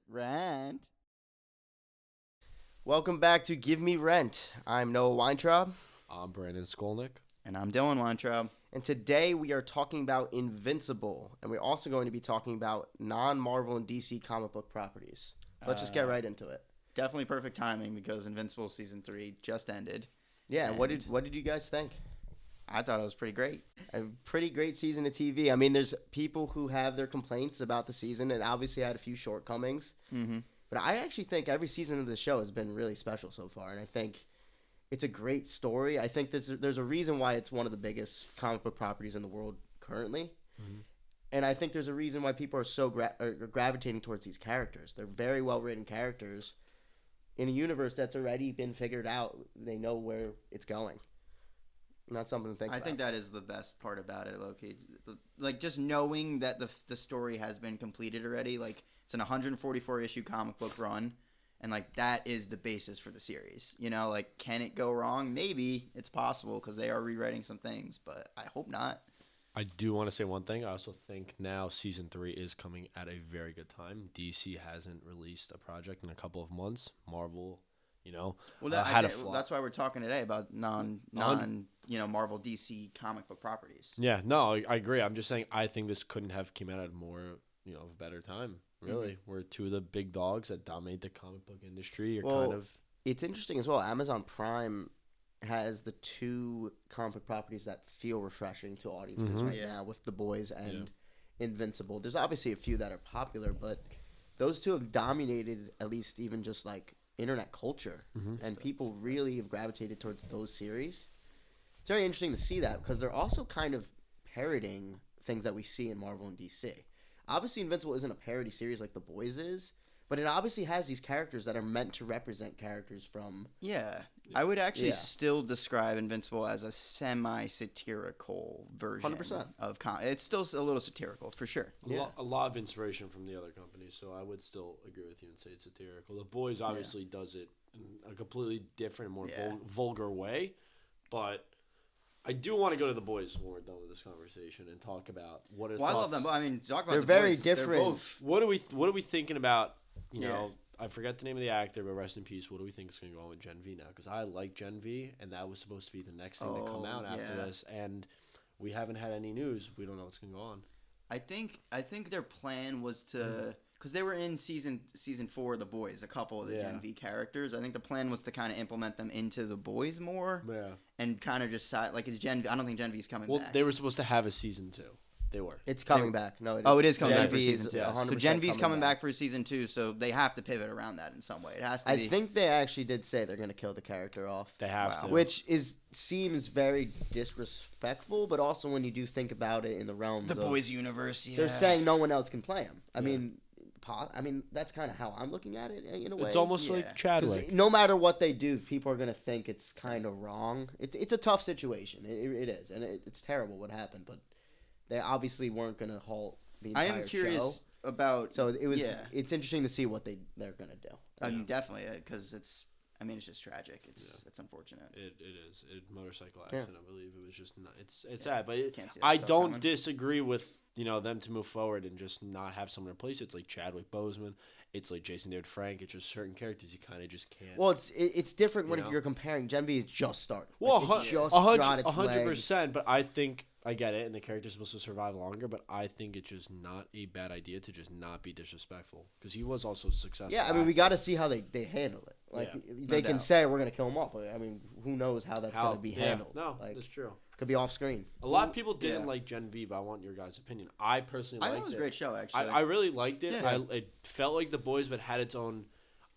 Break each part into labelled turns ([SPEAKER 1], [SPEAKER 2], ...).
[SPEAKER 1] Rent.
[SPEAKER 2] Welcome back to Give Me Rent. I'm Noah Weintraub,
[SPEAKER 3] I'm Brandon Skolnick.
[SPEAKER 1] And I'm Dylan Weintraub.
[SPEAKER 2] and today we are talking about Invincible, and we're also going to be talking about non-Marvel and DC comic book properties. So let's just get right into it.
[SPEAKER 1] Definitely perfect timing because Invincible Season 3 just ended.
[SPEAKER 2] Yeah,
[SPEAKER 1] And
[SPEAKER 2] what did you guys think?
[SPEAKER 1] I thought it was pretty great.
[SPEAKER 2] A pretty great season of TV. I mean, there's people who have their complaints about the season, and obviously had a few shortcomings.
[SPEAKER 1] Mm-hmm.
[SPEAKER 2] But I actually think every season of the show has been really special so far, and I think it's a great story. I think there's a reason why it's one of the biggest comic book properties in the world currently.
[SPEAKER 3] Mm-hmm.
[SPEAKER 2] And I think there's a reason why people are so gravitating towards these characters. They're very well written characters in a universe that's already been figured out. They know where it's going. Not something to think
[SPEAKER 1] I
[SPEAKER 2] about.
[SPEAKER 1] think that is the best part about it, Loki. Like, just knowing that the story has been completed already. Like, it's an 144 issue comic book run. And, like, that is the basis for the series. You know, like, can it go wrong? Maybe. It's possible because they are rewriting some things. But I hope not.
[SPEAKER 3] I do want to say one thing. I also think now Season 3 is coming at a very good time. DC hasn't released a project in a couple of months. Marvel,
[SPEAKER 1] Well,
[SPEAKER 3] had a flop.
[SPEAKER 1] that's why we're talking today about non Marvel DC comic book properties.
[SPEAKER 3] Yeah, no, I agree. I'm just saying I think this couldn't have came out at more, of a better time. Really, we're two of the big dogs that dominate the comic book industry.
[SPEAKER 2] It's interesting as well. Amazon Prime has the two comic book properties that feel refreshing to audiences right now with The Boys and Invincible. There's obviously a few that are popular, but those two have dominated at least even just like internet culture, and people really have gravitated towards those series. It's very interesting to see that because they're also kind of parroting things that we see in Marvel and DC. Obviously, Invincible isn't a parody series like The Boys is, but it obviously has these characters that are meant to represent characters from...
[SPEAKER 1] Yeah. I would actually still describe Invincible as a semi-satirical version
[SPEAKER 2] 100%.
[SPEAKER 1] of it's still a little satirical, for sure.
[SPEAKER 3] A lot of inspiration from the other companies, so I would still agree with you and say it's satirical. The Boys obviously does it in a completely different, more vulgar way, but I do want to go to The Boys when we're done with this conversation and talk about what are
[SPEAKER 1] I love them. I mean, talk about
[SPEAKER 2] They're
[SPEAKER 1] The
[SPEAKER 2] very
[SPEAKER 1] Boys.
[SPEAKER 2] different.
[SPEAKER 1] They're both...
[SPEAKER 3] What are we thinking about? I forget the name of the actor, but rest in peace. What do we think is going to go on with Gen V now? Because I like Gen V, and that was supposed to be the next thing to come out after this, and we haven't had any news. We don't know what's going to go on.
[SPEAKER 1] I think their plan was to... Because they were in season 4 of The Boys, a couple of the Gen V characters. I think the plan was to kind of implement them into The Boys more.
[SPEAKER 3] Yeah.
[SPEAKER 1] And kind of just... Like, I don't think Gen V's coming back.
[SPEAKER 3] Well, they were supposed to have a season 2. They were.
[SPEAKER 2] It's coming back. No, it is.
[SPEAKER 1] Oh, it is coming
[SPEAKER 2] Gen
[SPEAKER 1] back for
[SPEAKER 2] V is
[SPEAKER 1] season 2.
[SPEAKER 2] 100%
[SPEAKER 1] So Gen V's coming back for season 2, so they have to pivot around that in some way. It has to be.
[SPEAKER 2] I think they actually did say they're going to kill the character off.
[SPEAKER 3] They have to.
[SPEAKER 2] Which seems very disrespectful, but also when you do think about it in the realms
[SPEAKER 1] The
[SPEAKER 2] of...
[SPEAKER 1] Boys universe, yeah.
[SPEAKER 2] They're saying no one else can play him. I mean, that's kind of how I'm looking at it in a way.
[SPEAKER 3] It's almost like Chadwick.
[SPEAKER 2] No matter what they do, people are going to think it's kind of wrong. It's a tough situation. It is. And it's terrible what happened, but they obviously weren't going to halt the entire show.
[SPEAKER 1] I am curious about...
[SPEAKER 2] So it's interesting to see what they're going to do.
[SPEAKER 1] I mean, definitely, because it's just tragic. It's unfortunate.
[SPEAKER 3] It is. Motorcycle accident, I believe. It was just not... It's sad, but
[SPEAKER 1] Can't see that
[SPEAKER 3] I
[SPEAKER 1] stuff
[SPEAKER 3] don't
[SPEAKER 1] coming.
[SPEAKER 3] disagree with, them to move forward and just not have someone replace it. It's like Chadwick Boseman. It's like Jason David Frank. It's just certain characters you kind of just can't.
[SPEAKER 2] Well, it's different when you're comparing. Gen V is just started.
[SPEAKER 3] Well,
[SPEAKER 2] it just got its
[SPEAKER 3] 100%.
[SPEAKER 2] legs.
[SPEAKER 3] But I think I get it, and the character's supposed to survive longer. But I think it's just not a bad idea to just not be disrespectful because he was also successful.
[SPEAKER 2] Yeah, I mean, we got to see how they handle it. Like they can say we're gonna kill him off. I mean, who knows how that's gonna be handled?
[SPEAKER 3] No,
[SPEAKER 2] like,
[SPEAKER 3] that's true.
[SPEAKER 2] Could be off screen.
[SPEAKER 3] A lot of people didn't like Gen V, but I want your guys' opinion. I personally liked it.
[SPEAKER 1] I thought it was a great show, actually.
[SPEAKER 3] I really liked it.
[SPEAKER 1] Yeah.
[SPEAKER 3] It felt like The Boys, but had its own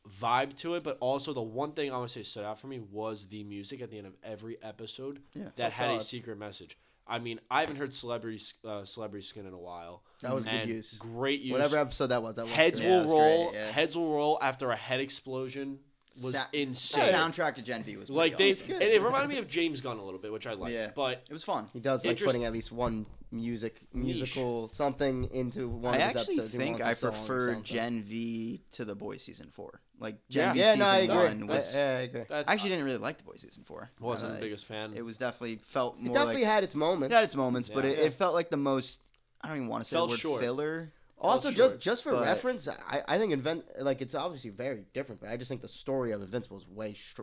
[SPEAKER 3] vibe to it. But also, the one thing I want to say stood out for me was the music at the end of every episode that had a secret message. I mean, I haven't heard Celebrity Skin in a while.
[SPEAKER 2] That was good use.
[SPEAKER 3] Great use.
[SPEAKER 2] Whatever episode that was
[SPEAKER 3] Heads
[SPEAKER 2] great.
[SPEAKER 3] will roll.
[SPEAKER 1] Great, yeah.
[SPEAKER 3] Heads will roll after a head explosion. Was insane.
[SPEAKER 1] The soundtrack to Gen V was
[SPEAKER 3] like
[SPEAKER 1] awesome.
[SPEAKER 3] and it reminded me of James Gunn a little bit, which I liked.
[SPEAKER 1] Yeah.
[SPEAKER 3] But
[SPEAKER 1] it was fun.
[SPEAKER 2] He does like putting at least one musical something into one of his episodes.
[SPEAKER 1] I actually think I prefer Gen V to The Boys season 4. Like Gen V season 1 was.
[SPEAKER 2] I agree.
[SPEAKER 1] I actually didn't really like The Boys season 4.
[SPEAKER 3] Wasn't the biggest fan.
[SPEAKER 1] It was definitely felt more.
[SPEAKER 2] It definitely had its moments.
[SPEAKER 1] It had its moments, but it felt like the most. I don't even want to say the word
[SPEAKER 3] short.
[SPEAKER 1] filler.
[SPEAKER 2] Also,
[SPEAKER 1] short,
[SPEAKER 2] just for
[SPEAKER 1] but-
[SPEAKER 2] reference, I think it's obviously very different, but I just think the story of Invincible is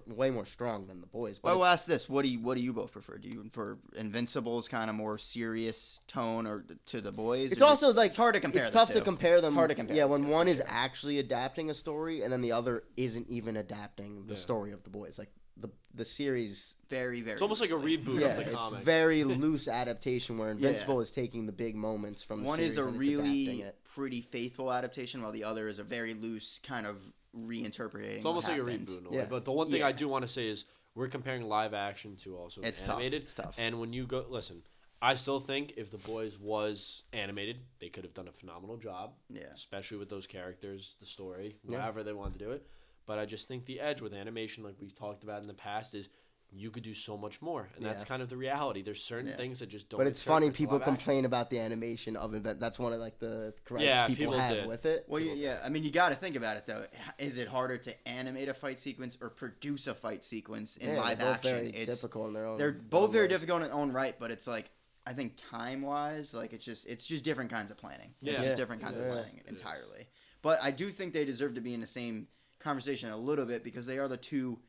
[SPEAKER 2] way more strong than The Boys. But
[SPEAKER 1] Well, we'll ask this: what do you both prefer? Do you for Invincible's kind of more serious tone, or to The Boys?
[SPEAKER 2] it's
[SPEAKER 1] or
[SPEAKER 2] also like
[SPEAKER 1] it's hard to compare.
[SPEAKER 2] It's
[SPEAKER 1] the
[SPEAKER 2] tough
[SPEAKER 1] two.
[SPEAKER 2] to compare them.
[SPEAKER 1] It's hard to compare.
[SPEAKER 2] Yeah,
[SPEAKER 1] the
[SPEAKER 2] when
[SPEAKER 1] two,
[SPEAKER 2] one
[SPEAKER 1] for
[SPEAKER 2] is
[SPEAKER 1] sure.
[SPEAKER 2] actually adapting a story, and then the other isn't even adapting the story of The Boys. Like the series,
[SPEAKER 1] very.
[SPEAKER 3] It's almost like a
[SPEAKER 1] loosely.
[SPEAKER 3] reboot
[SPEAKER 2] yeah,
[SPEAKER 3] of the
[SPEAKER 2] it's
[SPEAKER 3] comic.
[SPEAKER 2] very loose adaptation where Invincible is taking the big moments from the
[SPEAKER 1] One
[SPEAKER 2] series
[SPEAKER 1] is a
[SPEAKER 2] and it's
[SPEAKER 1] really
[SPEAKER 2] adapting it.
[SPEAKER 1] pretty faithful adaptation, while the other is a very loose kind of reinterpreting.
[SPEAKER 3] It's almost
[SPEAKER 1] what
[SPEAKER 3] like a
[SPEAKER 1] happened.
[SPEAKER 3] reboot in a way.
[SPEAKER 2] Yeah.
[SPEAKER 3] But the one thing
[SPEAKER 1] Yeah.
[SPEAKER 3] I do want to say is we're comparing live action to also
[SPEAKER 1] It's
[SPEAKER 3] animated.
[SPEAKER 1] Tough. It's tough.
[SPEAKER 3] And when you go, listen, I still think if The Boys was animated, they could have done a phenomenal job.
[SPEAKER 1] Yeah.
[SPEAKER 3] Especially with those characters, the story,
[SPEAKER 2] Yeah.
[SPEAKER 3] however they wanted to do it. But I just think the edge with animation, like we've talked about in the past, is you could do so much more, and that's
[SPEAKER 2] Yeah.
[SPEAKER 3] kind of the reality. There's certain
[SPEAKER 1] Yeah.
[SPEAKER 3] things that just don't.
[SPEAKER 2] But it's
[SPEAKER 3] get
[SPEAKER 2] funny
[SPEAKER 3] transferred to
[SPEAKER 2] people
[SPEAKER 3] live action.
[SPEAKER 2] complain about the animation of it. That's one of like the gripes
[SPEAKER 3] Yeah,
[SPEAKER 2] people
[SPEAKER 3] people
[SPEAKER 2] have
[SPEAKER 3] did.
[SPEAKER 2] with it.
[SPEAKER 1] Well, yeah. I mean, you got to think about it though. Is it harder to animate a fight sequence or produce a fight sequence in
[SPEAKER 2] Yeah,
[SPEAKER 1] live
[SPEAKER 2] they're both
[SPEAKER 1] action?
[SPEAKER 2] very
[SPEAKER 1] It's
[SPEAKER 2] difficult in their own.
[SPEAKER 1] they're both very
[SPEAKER 2] ways.
[SPEAKER 1] difficult in their own right, but it's like I think time wise, like it's just different kinds of planning.
[SPEAKER 3] Yeah.
[SPEAKER 1] It's
[SPEAKER 2] Yeah.
[SPEAKER 1] just different kinds of
[SPEAKER 2] Yeah.
[SPEAKER 1] planning entirely. But I do think they deserve to be in the same conversation a little bit because they are the two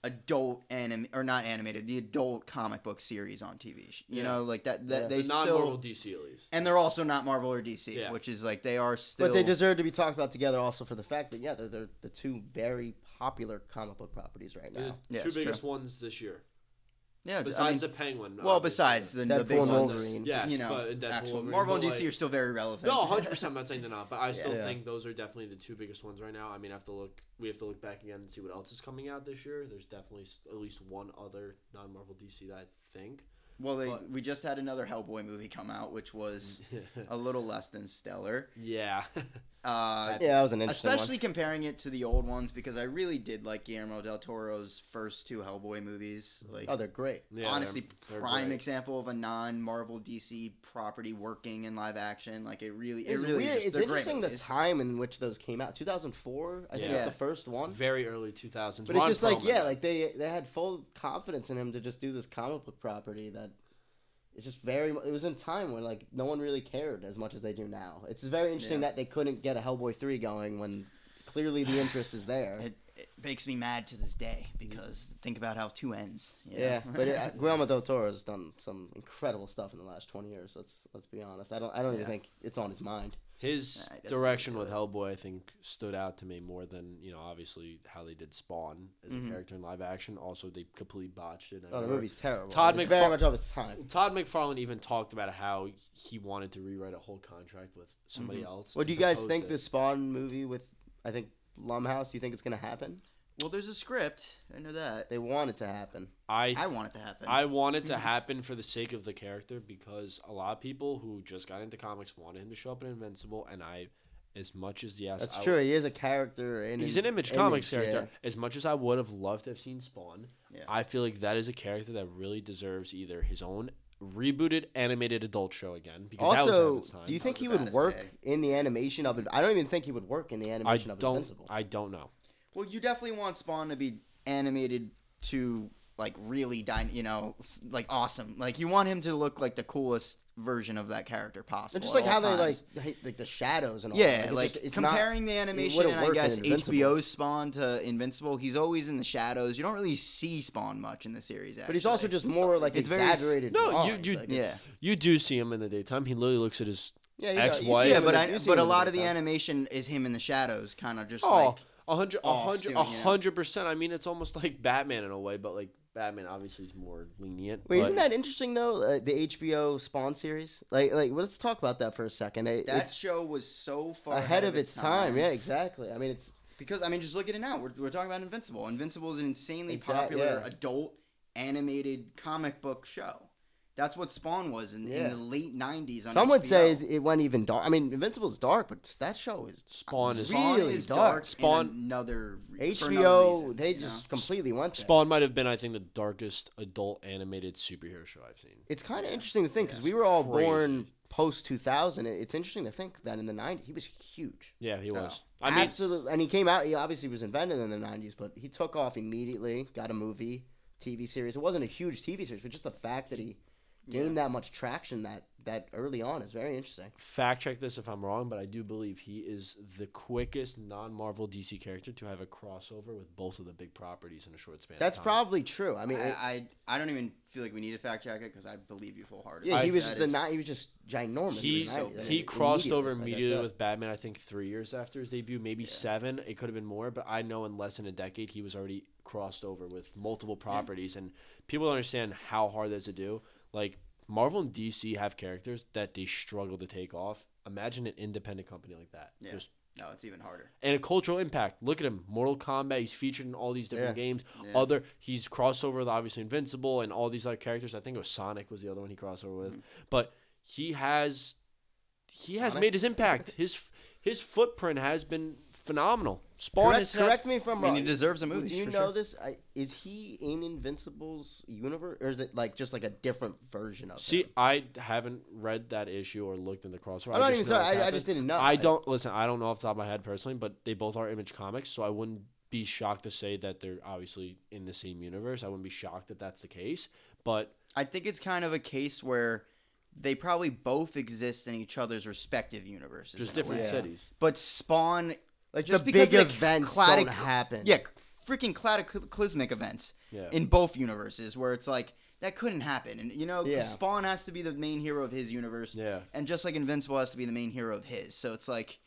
[SPEAKER 1] adult not animated, the adult comic book series on TV. You
[SPEAKER 3] Yeah.
[SPEAKER 1] know, like that
[SPEAKER 2] Yeah.
[SPEAKER 1] they
[SPEAKER 3] non-Marvel
[SPEAKER 1] still
[SPEAKER 3] DC at least.
[SPEAKER 1] and they're also not Marvel or DC,
[SPEAKER 3] Yeah.
[SPEAKER 1] which is like they are still.
[SPEAKER 2] But they deserve to be talked about together also for the fact that they're the two very popular comic book properties right
[SPEAKER 3] They're
[SPEAKER 2] now.
[SPEAKER 3] the
[SPEAKER 1] Yeah,
[SPEAKER 3] two
[SPEAKER 1] it's
[SPEAKER 3] biggest
[SPEAKER 1] true.
[SPEAKER 3] ones this year.
[SPEAKER 1] yeah.
[SPEAKER 3] Besides
[SPEAKER 1] I mean,
[SPEAKER 3] the Penguin.
[SPEAKER 1] well,
[SPEAKER 3] obviously.
[SPEAKER 1] besides the
[SPEAKER 2] Deadpool
[SPEAKER 1] big
[SPEAKER 2] and
[SPEAKER 1] ones,
[SPEAKER 2] Wolverine.
[SPEAKER 3] Yes,
[SPEAKER 1] you know,
[SPEAKER 3] but Deadpool,
[SPEAKER 1] actual
[SPEAKER 3] Wolverine,
[SPEAKER 1] Marvel and
[SPEAKER 3] but,
[SPEAKER 1] DC
[SPEAKER 3] like-
[SPEAKER 1] are still very relevant.
[SPEAKER 3] No, 100%. I'm not saying they're not, but I still
[SPEAKER 2] Yeah.
[SPEAKER 3] think those are definitely the two biggest ones right now. I mean, we have to look back again and see what else is coming out this year. There's definitely at least one other non-Marvel DC that I think.
[SPEAKER 1] Well,
[SPEAKER 3] But-
[SPEAKER 1] we just had another Hellboy movie come out, which was a little less than stellar.
[SPEAKER 3] Yeah.
[SPEAKER 2] Yeah, that was an interesting
[SPEAKER 1] Especially comparing it to the old ones, because I really did like Guillermo del Toro's first two Hellboy movies. Like,
[SPEAKER 2] one. Oh, they're great.
[SPEAKER 3] Yeah,
[SPEAKER 1] honestly,
[SPEAKER 3] they're
[SPEAKER 1] prime
[SPEAKER 3] great.
[SPEAKER 1] example of a non-Marvel DC property working in live action. Like it really
[SPEAKER 2] It's
[SPEAKER 1] is
[SPEAKER 2] weird.
[SPEAKER 1] just,
[SPEAKER 2] It's
[SPEAKER 1] they're great
[SPEAKER 2] interesting the
[SPEAKER 1] movies.
[SPEAKER 2] time in which those came out. 2004, I think
[SPEAKER 3] Yeah.
[SPEAKER 2] was the first one.
[SPEAKER 3] Very early 2000s.
[SPEAKER 2] But it's
[SPEAKER 3] Ron
[SPEAKER 2] just like
[SPEAKER 3] Perlman.
[SPEAKER 2] like they had full confidence in him to just do this comic book property that it's just it was in a time when like no one really cared as much as they do now. It's very interesting
[SPEAKER 1] Yeah.
[SPEAKER 2] that they couldn't get a Hellboy 3 going when clearly the interest is there.
[SPEAKER 1] It makes me mad to this day because think about how 2 ends. you know?
[SPEAKER 2] Yeah, but Guillermo del Toro has done some incredible stuff in the last 20 years. Let's be honest. I don't even
[SPEAKER 1] Yeah.
[SPEAKER 2] think it's on his mind.
[SPEAKER 3] His
[SPEAKER 1] Nah, he doesn't
[SPEAKER 3] direction
[SPEAKER 1] do
[SPEAKER 3] with
[SPEAKER 1] it.
[SPEAKER 3] Hellboy, I think, stood out to me more than, obviously how they did Spawn as a character in live action. Also, they completely botched it. I
[SPEAKER 2] Oh, the
[SPEAKER 3] remember
[SPEAKER 2] movie's terrible.
[SPEAKER 3] Todd
[SPEAKER 2] it's very
[SPEAKER 3] McFar-
[SPEAKER 2] much of its time.
[SPEAKER 3] Todd McFarlane even talked about how he wanted to rewrite a whole contract with somebody else.
[SPEAKER 2] What do you
[SPEAKER 3] and
[SPEAKER 2] guys
[SPEAKER 3] proposed
[SPEAKER 2] think
[SPEAKER 3] it.
[SPEAKER 2] the Spawn movie with I think Blumhouse? Do you think it's gonna happen?
[SPEAKER 1] Well, there's a script. I know that.
[SPEAKER 2] They want it to happen.
[SPEAKER 1] I want it to happen.
[SPEAKER 3] I want it to happen for the sake of the character because a lot of people who just got into comics wanted him to show up in Invincible, and as much as
[SPEAKER 2] That's true. He is a character.
[SPEAKER 3] He's an Image Comics
[SPEAKER 2] yeah.
[SPEAKER 3] character. As much as I would have loved to have seen Spawn,
[SPEAKER 1] Yeah.
[SPEAKER 3] I feel like that is a character that really deserves either his own rebooted animated adult show again. Because that was ahead of
[SPEAKER 2] Also,
[SPEAKER 3] its time.
[SPEAKER 2] do you think
[SPEAKER 1] was
[SPEAKER 2] he
[SPEAKER 1] about
[SPEAKER 2] would
[SPEAKER 1] to
[SPEAKER 2] work
[SPEAKER 1] say.
[SPEAKER 2] in the animation of it? I don't even think he would work in the animation of Invincible.
[SPEAKER 3] I don't know.
[SPEAKER 1] Well, you definitely want Spawn to be animated to like really like awesome. Like you want him to look like the coolest version of that character possible.
[SPEAKER 2] And just like
[SPEAKER 1] at
[SPEAKER 2] how
[SPEAKER 1] all
[SPEAKER 2] they
[SPEAKER 1] times.
[SPEAKER 2] like the shadows and all.
[SPEAKER 1] Yeah,
[SPEAKER 2] that.
[SPEAKER 1] like
[SPEAKER 2] it's not-
[SPEAKER 1] comparing the animation
[SPEAKER 2] wouldn't
[SPEAKER 1] and I
[SPEAKER 2] work in
[SPEAKER 1] guess
[SPEAKER 2] Invincible.
[SPEAKER 1] HBO's Spawn to Invincible, he's always in the shadows. You don't really see Spawn much in the series. Actually.
[SPEAKER 2] But he's also just more like
[SPEAKER 1] It's very
[SPEAKER 2] exaggerated.
[SPEAKER 3] No,
[SPEAKER 2] drawings,
[SPEAKER 3] you
[SPEAKER 2] like,
[SPEAKER 1] yeah.
[SPEAKER 2] it's-
[SPEAKER 3] You do see him in the daytime. He literally looks at his
[SPEAKER 2] yeah, you
[SPEAKER 3] ex-wife.
[SPEAKER 2] see
[SPEAKER 1] yeah,
[SPEAKER 2] him
[SPEAKER 1] but
[SPEAKER 2] in the- you see
[SPEAKER 1] but
[SPEAKER 2] him
[SPEAKER 1] a
[SPEAKER 2] in
[SPEAKER 1] lot of the
[SPEAKER 2] daytime.
[SPEAKER 1] animation is him in the shadows, kind of just
[SPEAKER 3] Oh,
[SPEAKER 1] like
[SPEAKER 3] 100%. I mean, it's almost like Batman in a way, but like Batman obviously is more lenient.
[SPEAKER 2] Wait,
[SPEAKER 3] but
[SPEAKER 2] isn't that interesting though? The HBO Spawn series, like let's talk about that for a second.
[SPEAKER 1] that
[SPEAKER 2] It's
[SPEAKER 1] show was so far
[SPEAKER 2] ahead of its time. Yeah, exactly. I mean, it's
[SPEAKER 1] Because just look at it now. We're talking about Invincible. Invincible is an insanely
[SPEAKER 2] Exact-
[SPEAKER 1] popular
[SPEAKER 2] yeah.
[SPEAKER 1] adult animated comic book show. That's what Spawn was in
[SPEAKER 2] Yeah.
[SPEAKER 1] the late '90s. On
[SPEAKER 2] some would
[SPEAKER 1] HBO.
[SPEAKER 2] say it went even dark. I mean, Invincible's dark, but that show is
[SPEAKER 3] Spawn is
[SPEAKER 1] Spawn
[SPEAKER 2] really
[SPEAKER 1] is
[SPEAKER 2] dark.
[SPEAKER 3] Spawn-
[SPEAKER 1] for another
[SPEAKER 2] HBO.
[SPEAKER 1] reasons,
[SPEAKER 2] They
[SPEAKER 1] you
[SPEAKER 2] just
[SPEAKER 1] know?
[SPEAKER 2] completely went there.
[SPEAKER 3] Spawn might have been, I think, the darkest adult animated superhero show I've seen.
[SPEAKER 2] It's kind of interesting to think because
[SPEAKER 1] Yeah.
[SPEAKER 2] we were all
[SPEAKER 3] Crazy.
[SPEAKER 2] born post 2000. It's interesting to think that in the 90s he was huge.
[SPEAKER 3] Yeah, he was.
[SPEAKER 1] Oh.
[SPEAKER 3] I mean,
[SPEAKER 2] Absolutely, and he came out. He obviously was invented in the 90s, but he took off immediately. Got a movie, TV series. It wasn't a huge TV series, but just the fact that he gain that much traction that early on is very interesting.
[SPEAKER 3] Fact check this if I'm wrong, but I do believe he is the quickest non-Marvel DC character to have a crossover with both of the big properties in a short span.
[SPEAKER 2] That's
[SPEAKER 3] of time.
[SPEAKER 2] probably true. I mean,
[SPEAKER 1] I don't even feel like we need to fact check it because I believe you full-heartedly.
[SPEAKER 2] yeah, he was just ginormous.
[SPEAKER 3] He crossed over immediately
[SPEAKER 2] like
[SPEAKER 3] with Batman. I think 3 years after his debut, maybe 7. It could have been more, but I know in less than a decade he was already crossed over with multiple properties, and people don't understand how hard that's to do. Like, Marvel and DC have characters that they struggle to take off. Imagine an independent company like that.
[SPEAKER 1] Yeah. No, it's even harder.
[SPEAKER 3] And a cultural impact. Look at him. Mortal Kombat. He's featured in all these different games.
[SPEAKER 1] Yeah.
[SPEAKER 3] He's crossed over with obviously Invincible and all these other characters. I think it was Sonic was the other one he crossed over with. But he has made his impact. His footprint has been phenomenal. Spawn
[SPEAKER 2] correct me if I'm wrong.
[SPEAKER 1] He deserves a movie.
[SPEAKER 2] Do you know this? Is he in Invincible's universe, or is it just like a different version of him?
[SPEAKER 3] See, I haven't read that issue or looked in the crossover.
[SPEAKER 2] I'm not even sorry. I just didn't know.
[SPEAKER 3] I don't know off the top of my head personally, but they both are Image Comics, so I wouldn't be shocked to say that they're obviously in the same universe. I wouldn't be shocked that that's the case, but
[SPEAKER 1] I think it's kind of a case where they probably both exist in each other's respective universes.
[SPEAKER 3] Just different cities.
[SPEAKER 1] But Spawn,
[SPEAKER 2] like
[SPEAKER 1] just
[SPEAKER 2] the
[SPEAKER 1] because
[SPEAKER 2] big events don't happen.
[SPEAKER 1] Yeah, freaking cataclysmic events in both universes where it's like that couldn't happen, and because Spawn has to be the main hero of his universe, and just like Invincible has to be the main hero of his. So it's like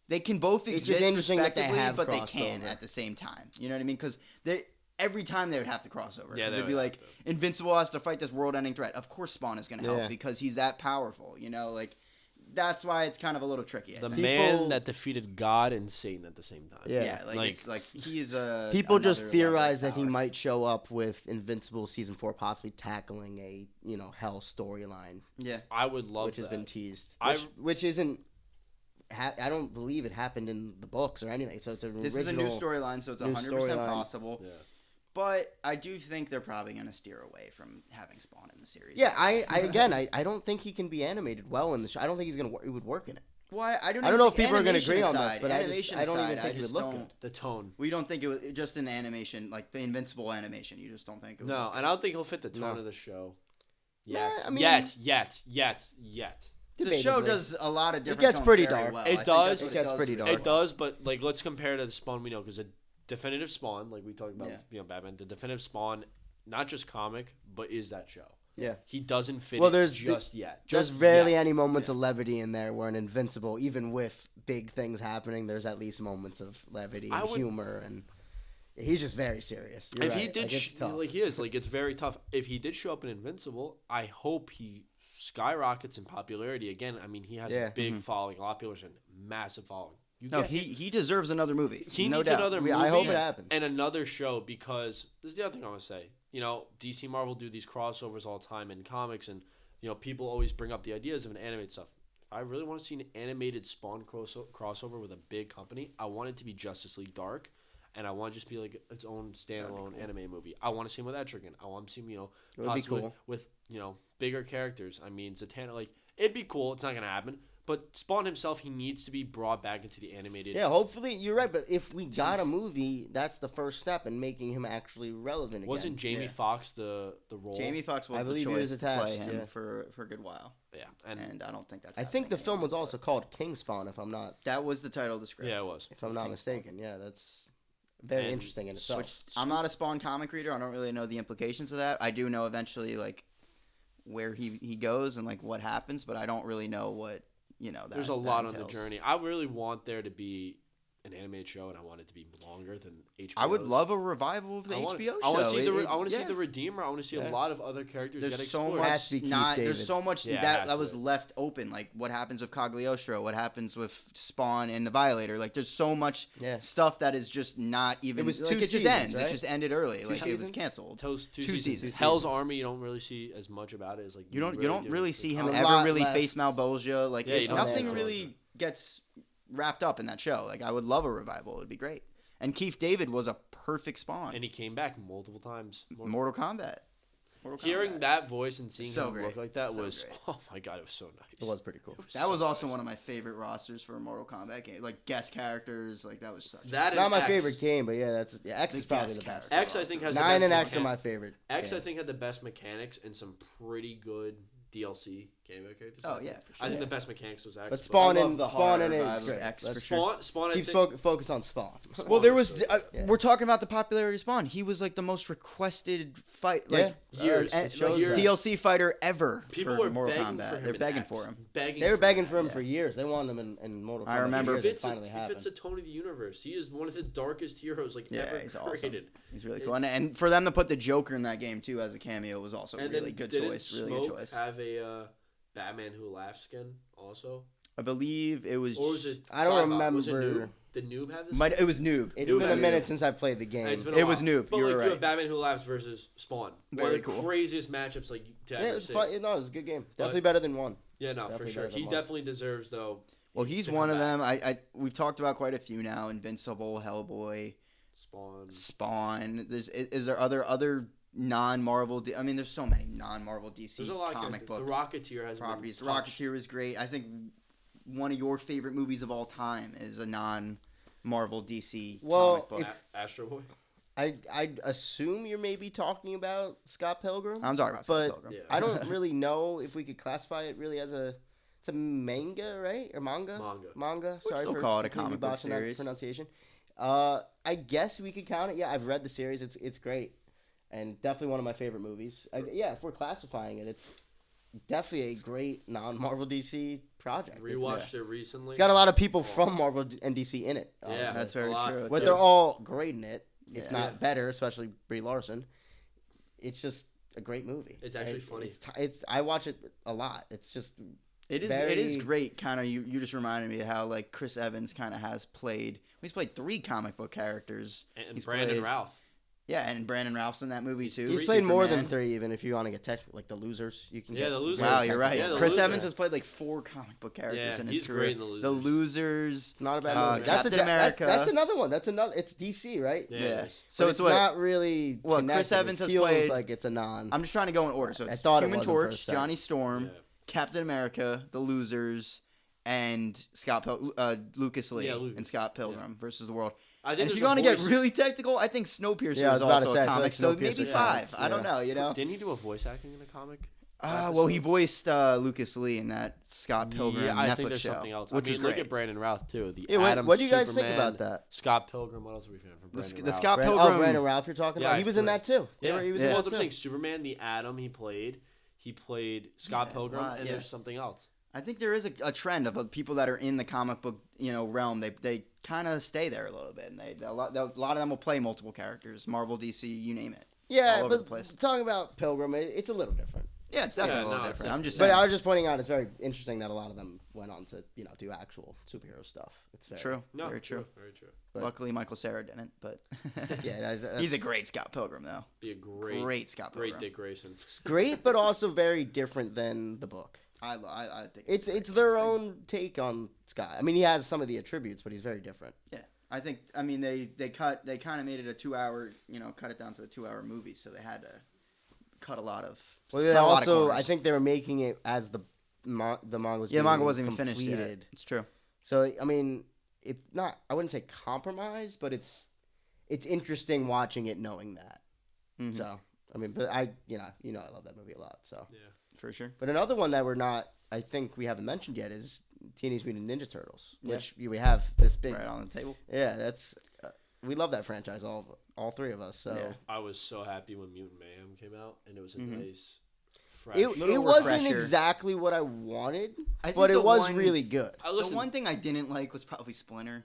[SPEAKER 1] they can both exist respectively, but they can't at the same time. You know what I mean? Because every time they would have to cross over.
[SPEAKER 3] Yeah,
[SPEAKER 1] they'd be like, Invincible has to fight this world-ending threat. Of course Spawn is going to help because he's that powerful. Like that's why it's kind of a little tricky.
[SPEAKER 3] The man that defeated God and Satan at the same time.
[SPEAKER 1] Yeah, it's like he's a.
[SPEAKER 2] People just theorize that he might show up with Invincible season 4, possibly tackling a Hell storyline.
[SPEAKER 1] Yeah,
[SPEAKER 3] I would love
[SPEAKER 2] which
[SPEAKER 3] that.
[SPEAKER 2] has been teased. Which isn't. I don't believe it happened in the books or anything. So
[SPEAKER 1] this is a new storyline, so it's 100% possible.
[SPEAKER 3] Yeah.
[SPEAKER 1] But I do think they're probably going to steer away from having Spawn in the series.
[SPEAKER 2] Yeah, I don't think he can be animated well in the show. I don't think he would work in it.
[SPEAKER 1] Well, I don't
[SPEAKER 2] know if people are going to agree on this, but I don't even think
[SPEAKER 1] he
[SPEAKER 2] would look good.
[SPEAKER 3] The tone.
[SPEAKER 1] We don't think it was just an animation, like the Invincible animation. You just don't think it would.
[SPEAKER 3] No, and I don't think he'll fit the tone of the show. Yet.
[SPEAKER 2] I mean,
[SPEAKER 3] yet.
[SPEAKER 1] The show does a lot of different.
[SPEAKER 2] It gets pretty dark.
[SPEAKER 1] Well.
[SPEAKER 3] It does.
[SPEAKER 2] It gets pretty dark.
[SPEAKER 3] It does, but like let's compare to the Spawn we know, because a definitive Spawn, like we talked about, Batman, the definitive Spawn, not just comic, but is that show.
[SPEAKER 2] Yeah,
[SPEAKER 3] he doesn't fit.
[SPEAKER 2] Just
[SPEAKER 3] yet.
[SPEAKER 2] There's rarely any moments of levity in there. Where an Invincible, even with big things happening, there's at least moments of levity and humor, and he's just very serious. You're right.
[SPEAKER 3] He did, he is it's very tough. If he did show up in Invincible, I hope he skyrockets in popularity again. I mean, he has a big following. A lot of people are saying massive following.
[SPEAKER 1] He deserves another movie.
[SPEAKER 3] He needs another movie.
[SPEAKER 2] I hope it happens.
[SPEAKER 3] And another show, because this is the other thing I want to say. DC Marvel do these crossovers all the time in comics, and people always bring up the ideas of an animated stuff. If I really want to see an animated Spawn crossover with a big company, I want it to be Justice League Dark, and I want it to just be like its own standalone anime movie. I want to see him with Etrigan. I want to see him, possibly
[SPEAKER 2] cool.
[SPEAKER 3] with bigger characters. I mean, Zatanna, it'd be cool. It's not gonna happen. But Spawn himself, he needs to be brought back into the animated.
[SPEAKER 2] Yeah, hopefully you're right. But if we got a movie, that's the first step in making him actually relevant again.
[SPEAKER 3] Wasn't Jamie Foxx the role?
[SPEAKER 1] Jamie Foxx was the choice to play him for a good while.
[SPEAKER 3] Yeah,
[SPEAKER 1] and I don't think that's.
[SPEAKER 2] I think the film was also called King Spawn, if I'm not.
[SPEAKER 1] That was the title of the script.
[SPEAKER 3] Yeah, it was.
[SPEAKER 2] If I'm not mistaken, yeah, that's very interesting in itself.
[SPEAKER 1] I'm not a Spawn comic reader. I don't really know the implications of that. I do know eventually where he goes and what happens, but I don't really know what.
[SPEAKER 3] There's a lot on the journey. I really want there to be an animated show, and I want it to be longer than HBO.
[SPEAKER 1] I would love a revival of the HBO show.
[SPEAKER 3] I want to see the Redeemer. I want to see a lot of other characters get explored.
[SPEAKER 1] There's so much that was left open. Like what happens with Cagliostro, what happens with Spawn and the Violator. There's so much stuff that is just not even.
[SPEAKER 2] It was 2
[SPEAKER 1] it just
[SPEAKER 2] seasons,
[SPEAKER 1] ends.
[SPEAKER 2] right?
[SPEAKER 1] It just ended early. It was canceled.
[SPEAKER 3] Two seasons. Hell's Army. You don't really see as much about it as
[SPEAKER 1] you don't really see him ever really face Malbolgia. Nothing really gets wrapped up in that show. I would love a revival. It would be great. And Keith David was a perfect Spawn.
[SPEAKER 3] And he came back multiple times.
[SPEAKER 1] Mortal Kombat. Mortal
[SPEAKER 3] Hearing
[SPEAKER 1] Kombat.
[SPEAKER 3] that voice and seeing
[SPEAKER 1] So
[SPEAKER 3] him
[SPEAKER 1] great.
[SPEAKER 3] look like that
[SPEAKER 1] So
[SPEAKER 3] was,
[SPEAKER 1] great.
[SPEAKER 3] oh my god, it was so nice.
[SPEAKER 2] It was pretty cool.
[SPEAKER 1] That was
[SPEAKER 3] so
[SPEAKER 1] also
[SPEAKER 3] nice.
[SPEAKER 1] one of my favorite rosters for a Mortal Kombat game. Like guest characters, like that was such.
[SPEAKER 3] That
[SPEAKER 2] It's not my
[SPEAKER 3] X.
[SPEAKER 2] favorite game, but yeah, X
[SPEAKER 1] The
[SPEAKER 2] is probably
[SPEAKER 1] guest
[SPEAKER 2] the best.
[SPEAKER 1] character.
[SPEAKER 3] X, I think, has the
[SPEAKER 2] 9
[SPEAKER 3] best
[SPEAKER 2] and X are
[SPEAKER 3] mechan-
[SPEAKER 2] my favorite.
[SPEAKER 3] X, I
[SPEAKER 2] games.
[SPEAKER 3] think, had the best mechanics and some pretty good DLC cameo characters.
[SPEAKER 1] Oh yeah, for sure.
[SPEAKER 3] I think the best mechanics was X.
[SPEAKER 2] But Spawn
[SPEAKER 1] I love
[SPEAKER 2] and
[SPEAKER 1] the
[SPEAKER 2] Spawn and
[SPEAKER 1] horror
[SPEAKER 2] it
[SPEAKER 1] vibe
[SPEAKER 2] is
[SPEAKER 1] of
[SPEAKER 2] great.
[SPEAKER 1] X
[SPEAKER 2] Let's
[SPEAKER 1] for sure.
[SPEAKER 3] Spawn, I
[SPEAKER 2] keep
[SPEAKER 3] think,
[SPEAKER 2] focus on Spawn.
[SPEAKER 1] Well, there was.
[SPEAKER 2] Yeah.
[SPEAKER 1] We're talking about the popularity of Spawn. He was like the most requested fight, like
[SPEAKER 3] Years.
[SPEAKER 1] and,
[SPEAKER 3] It shows
[SPEAKER 1] like,
[SPEAKER 3] that.
[SPEAKER 1] DLC fighter ever.
[SPEAKER 3] people
[SPEAKER 1] for
[SPEAKER 3] were
[SPEAKER 1] Mortal
[SPEAKER 3] begging
[SPEAKER 1] Kombat.
[SPEAKER 3] for him.
[SPEAKER 1] They're
[SPEAKER 3] in
[SPEAKER 1] begging
[SPEAKER 3] X.
[SPEAKER 1] for him.
[SPEAKER 2] They were begging for him
[SPEAKER 1] Yeah.
[SPEAKER 2] for years. They wanted him in Mortal Kombat.
[SPEAKER 1] I remember-
[SPEAKER 2] for
[SPEAKER 3] He
[SPEAKER 2] years.
[SPEAKER 3] fits,
[SPEAKER 2] It finally
[SPEAKER 3] he
[SPEAKER 2] happened.
[SPEAKER 3] fits the tone of the universe. He is one of the darkest heroes
[SPEAKER 1] Yeah,
[SPEAKER 3] ever
[SPEAKER 1] he's
[SPEAKER 3] created.
[SPEAKER 1] awesome. He's really cool,
[SPEAKER 3] It's-
[SPEAKER 1] and for them to put the Joker in that game too as a cameo was also
[SPEAKER 3] And
[SPEAKER 1] really
[SPEAKER 3] then
[SPEAKER 1] good
[SPEAKER 3] didn't
[SPEAKER 1] choice. Really
[SPEAKER 3] Smoke
[SPEAKER 1] good choice.
[SPEAKER 3] have a Batman Who Laughs skin also?
[SPEAKER 1] I believe it was.
[SPEAKER 3] Or was it?
[SPEAKER 2] I don't
[SPEAKER 3] Cybot? Was it
[SPEAKER 2] remember.
[SPEAKER 3] Noob? Did Noob have this?
[SPEAKER 1] It was Noob.
[SPEAKER 2] It's
[SPEAKER 3] It was
[SPEAKER 2] been a
[SPEAKER 3] Noob.
[SPEAKER 2] minute since I played the game.
[SPEAKER 3] It's been a
[SPEAKER 1] It was
[SPEAKER 3] while.
[SPEAKER 1] Noob.
[SPEAKER 3] But
[SPEAKER 1] You
[SPEAKER 3] like
[SPEAKER 1] were
[SPEAKER 3] you
[SPEAKER 1] right.
[SPEAKER 3] have Batman Who Laughs versus Spawn. One
[SPEAKER 1] Very
[SPEAKER 3] of the
[SPEAKER 1] cool.
[SPEAKER 3] craziest matchups like to
[SPEAKER 2] Yeah,
[SPEAKER 3] ever
[SPEAKER 2] it was
[SPEAKER 3] see.
[SPEAKER 2] fun. No, it was a good game. Definitely better than one.
[SPEAKER 3] Yeah, no, for
[SPEAKER 2] Definitely
[SPEAKER 3] sure.
[SPEAKER 2] better than
[SPEAKER 3] He
[SPEAKER 2] one.
[SPEAKER 3] definitely deserves though.
[SPEAKER 1] Well, he's
[SPEAKER 3] to
[SPEAKER 1] one
[SPEAKER 3] come
[SPEAKER 1] of them.
[SPEAKER 3] back.
[SPEAKER 1] We've talked about quite a few now. Invincible, Hellboy,
[SPEAKER 3] Spawn.
[SPEAKER 1] Spawn. Is there other non-Marvel? I mean, there's so many non-Marvel DC
[SPEAKER 3] There's a lot of
[SPEAKER 1] comic
[SPEAKER 3] characters.
[SPEAKER 1] book
[SPEAKER 3] The Rocketeer has
[SPEAKER 1] properties. The
[SPEAKER 3] been touched.
[SPEAKER 1] Rocketeer is great. I think one of your favorite movies of all time is a non-Marvel DC
[SPEAKER 2] Well,
[SPEAKER 1] comic book.
[SPEAKER 3] Astro Boy.
[SPEAKER 2] I'd assume you're maybe talking about Scott Pilgrim.
[SPEAKER 1] I'm talking about
[SPEAKER 2] but
[SPEAKER 1] Scott Pilgrim.
[SPEAKER 3] Yeah.
[SPEAKER 2] I don't really know if we could classify it really as it's a manga, right? Or manga? Manga. Sorry
[SPEAKER 1] still
[SPEAKER 2] for
[SPEAKER 1] call it a
[SPEAKER 2] completely
[SPEAKER 1] comic book
[SPEAKER 2] botching that
[SPEAKER 1] series.
[SPEAKER 2] pronunciation. I guess we could count it. Yeah, I've read the series. It's great, and definitely one of my favorite movies. Yeah, if we're classifying it, it's definitely a great non-Marvel DC project.
[SPEAKER 3] Rewatched it recently.
[SPEAKER 2] It's got a lot of people from Marvel and DC in it.
[SPEAKER 3] Yeah,
[SPEAKER 2] honestly.
[SPEAKER 1] That's very
[SPEAKER 3] a lot.
[SPEAKER 1] true. It
[SPEAKER 2] But
[SPEAKER 1] does.
[SPEAKER 2] they're all great in it, if
[SPEAKER 1] Yeah.
[SPEAKER 2] not better, especially Brie Larson. It's just a great movie.
[SPEAKER 3] It's actually funny.
[SPEAKER 2] It's I watch it a lot. It's just
[SPEAKER 1] It is
[SPEAKER 2] very-
[SPEAKER 1] great. Kind of you just reminded me of how like Chris Evans kind of has played. He's played 3 comic book characters.
[SPEAKER 3] And
[SPEAKER 1] He's
[SPEAKER 3] Brandon
[SPEAKER 1] played-
[SPEAKER 3] Routh.
[SPEAKER 1] Yeah, and Brandon Ralph's in that movie too.
[SPEAKER 2] he's played more than
[SPEAKER 1] Superman.
[SPEAKER 2] 3, even if you want to get technical, like the Losers. You can
[SPEAKER 3] Yeah,
[SPEAKER 2] get
[SPEAKER 3] The Losers.
[SPEAKER 1] Wow, you're right.
[SPEAKER 3] Yeah, The
[SPEAKER 1] Chris
[SPEAKER 3] Loser.
[SPEAKER 1] Evans has played like 4 comic book characters
[SPEAKER 3] Yeah,
[SPEAKER 1] in his
[SPEAKER 3] he's
[SPEAKER 1] career.
[SPEAKER 3] great in The Losers.
[SPEAKER 1] The Losers.
[SPEAKER 2] Not a bad
[SPEAKER 1] Uh,
[SPEAKER 2] movie. That's
[SPEAKER 1] Captain America.
[SPEAKER 2] That's another one. That's another. It's DC, right?
[SPEAKER 3] Yeah.
[SPEAKER 1] Yeah.
[SPEAKER 3] it is.
[SPEAKER 1] So
[SPEAKER 2] But
[SPEAKER 1] it's
[SPEAKER 2] it's
[SPEAKER 1] what
[SPEAKER 2] not really.
[SPEAKER 1] Well,
[SPEAKER 2] connected.
[SPEAKER 1] Chris Evans
[SPEAKER 2] it
[SPEAKER 1] has
[SPEAKER 2] feels
[SPEAKER 1] played-
[SPEAKER 2] like it's a non.
[SPEAKER 1] I'm just trying to go in order. So
[SPEAKER 2] I
[SPEAKER 1] it's
[SPEAKER 2] thought it
[SPEAKER 1] Human
[SPEAKER 2] wasn't for a
[SPEAKER 1] Torch,
[SPEAKER 2] second.
[SPEAKER 1] Johnny Storm,
[SPEAKER 3] Yeah.
[SPEAKER 1] Captain America, The Losers, and Lucas Lee
[SPEAKER 3] Yeah, Lucas.
[SPEAKER 1] and Scott Pilgrim versus the World.
[SPEAKER 3] I think
[SPEAKER 1] And if
[SPEAKER 3] there's
[SPEAKER 1] you're
[SPEAKER 3] a
[SPEAKER 1] going to get
[SPEAKER 3] voice-
[SPEAKER 1] really technical, I think Snowpiercer
[SPEAKER 2] Yeah, I was
[SPEAKER 1] is
[SPEAKER 2] about to
[SPEAKER 1] also
[SPEAKER 2] say, I
[SPEAKER 1] a
[SPEAKER 2] feel
[SPEAKER 1] comic,
[SPEAKER 2] like
[SPEAKER 1] so
[SPEAKER 2] Snowpiercer
[SPEAKER 1] maybe 5.
[SPEAKER 2] counts,
[SPEAKER 1] I don't
[SPEAKER 2] yeah.
[SPEAKER 1] know, you know?
[SPEAKER 3] Didn't he do a voice acting in a comic?
[SPEAKER 1] Well, he voiced Lucas Lee in that Scott Pilgrim
[SPEAKER 3] Yeah, I
[SPEAKER 1] Netflix
[SPEAKER 3] think there's
[SPEAKER 1] show,
[SPEAKER 3] something else.
[SPEAKER 1] which
[SPEAKER 3] I mean,
[SPEAKER 1] was
[SPEAKER 3] look
[SPEAKER 1] great.
[SPEAKER 3] at Brandon Routh too. The
[SPEAKER 2] Yeah,
[SPEAKER 3] Adam
[SPEAKER 2] what do you guys think
[SPEAKER 3] Superman,
[SPEAKER 2] about that?
[SPEAKER 3] Scott Pilgrim. What else are we feeling from
[SPEAKER 1] The
[SPEAKER 3] Brandon
[SPEAKER 1] the
[SPEAKER 3] Routh?
[SPEAKER 1] Scott Pilgrim.
[SPEAKER 2] Brandon Ralph, you're talking
[SPEAKER 3] Yeah,
[SPEAKER 2] about.
[SPEAKER 3] I
[SPEAKER 2] He was in
[SPEAKER 3] forgot.
[SPEAKER 2] that too.
[SPEAKER 3] Yeah,
[SPEAKER 2] He was
[SPEAKER 1] Yeah.
[SPEAKER 2] in
[SPEAKER 3] Well,
[SPEAKER 2] that
[SPEAKER 3] that's what I'm
[SPEAKER 2] too.
[SPEAKER 3] saying. Superman, the Atom, he played Scott
[SPEAKER 1] Yeah,
[SPEAKER 3] Pilgrim,
[SPEAKER 1] right,
[SPEAKER 3] and
[SPEAKER 1] yeah.
[SPEAKER 3] there's something else.
[SPEAKER 1] I think there is a trend of people that are in the comic book, realm. They kind of stay there a little bit, and a lot of them will play multiple characters, Marvel, DC, you name it.
[SPEAKER 2] Yeah,
[SPEAKER 1] all over
[SPEAKER 2] but
[SPEAKER 1] the place.
[SPEAKER 2] talking about Pilgrim, it's a little different.
[SPEAKER 1] Yeah, it's definitely
[SPEAKER 3] Yeah,
[SPEAKER 1] a little
[SPEAKER 3] no, it's
[SPEAKER 1] different. I'm just
[SPEAKER 2] But
[SPEAKER 1] saying.
[SPEAKER 2] I was just pointing out, it's very interesting that a lot of them went on to, do actual superhero stuff. It's very
[SPEAKER 1] True.
[SPEAKER 3] No,
[SPEAKER 1] Very true.
[SPEAKER 3] Very true.
[SPEAKER 2] but-
[SPEAKER 1] Luckily, Michael Cera didn't, but
[SPEAKER 2] Yeah,
[SPEAKER 1] he's a great Scott Pilgrim, though.
[SPEAKER 3] Be a great,
[SPEAKER 1] Great Scott Pilgrim.
[SPEAKER 3] great Dick Grayson.
[SPEAKER 2] great, but also very different than the book.
[SPEAKER 1] I think
[SPEAKER 2] It's their own take on Scott. I mean, he has some of the attributes, but he's very different.
[SPEAKER 1] Yeah, I think. I mean, they kind of made it a 2-hour. Cut it down to a 2-hour movie, so they had to cut a lot of.
[SPEAKER 2] Well,
[SPEAKER 1] cut
[SPEAKER 2] they
[SPEAKER 1] a lot of
[SPEAKER 2] also,
[SPEAKER 1] corners.
[SPEAKER 2] I think they were making it as the manga was.
[SPEAKER 1] Yeah, the
[SPEAKER 2] being
[SPEAKER 1] manga wasn't even finished
[SPEAKER 2] completed.
[SPEAKER 1] yet. It's true.
[SPEAKER 2] So I mean, it's not. I wouldn't say compromised, but it's interesting watching it, knowing that.
[SPEAKER 1] Mhm.
[SPEAKER 2] So I mean, but I love that movie a lot. So,
[SPEAKER 3] Yeah.
[SPEAKER 1] For sure.
[SPEAKER 2] but another one that I think we haven't mentioned yet is Teenage Mutant Ninja Turtles,
[SPEAKER 1] Yeah.
[SPEAKER 2] which we have this big.
[SPEAKER 1] Right on the table.
[SPEAKER 2] Yeah, that's we love that franchise, all 3 of us. So.
[SPEAKER 1] Yeah.
[SPEAKER 3] I was so happy when Mutant Mayhem came out, and it was a
[SPEAKER 1] Mhm.
[SPEAKER 3] nice, fresh.
[SPEAKER 2] It
[SPEAKER 1] Little
[SPEAKER 2] wasn't
[SPEAKER 1] refresher.
[SPEAKER 2] exactly what I wanted,
[SPEAKER 1] I think
[SPEAKER 2] but
[SPEAKER 1] the
[SPEAKER 2] it was
[SPEAKER 1] one-
[SPEAKER 2] really good.
[SPEAKER 1] The one thing I didn't like was probably Splinter.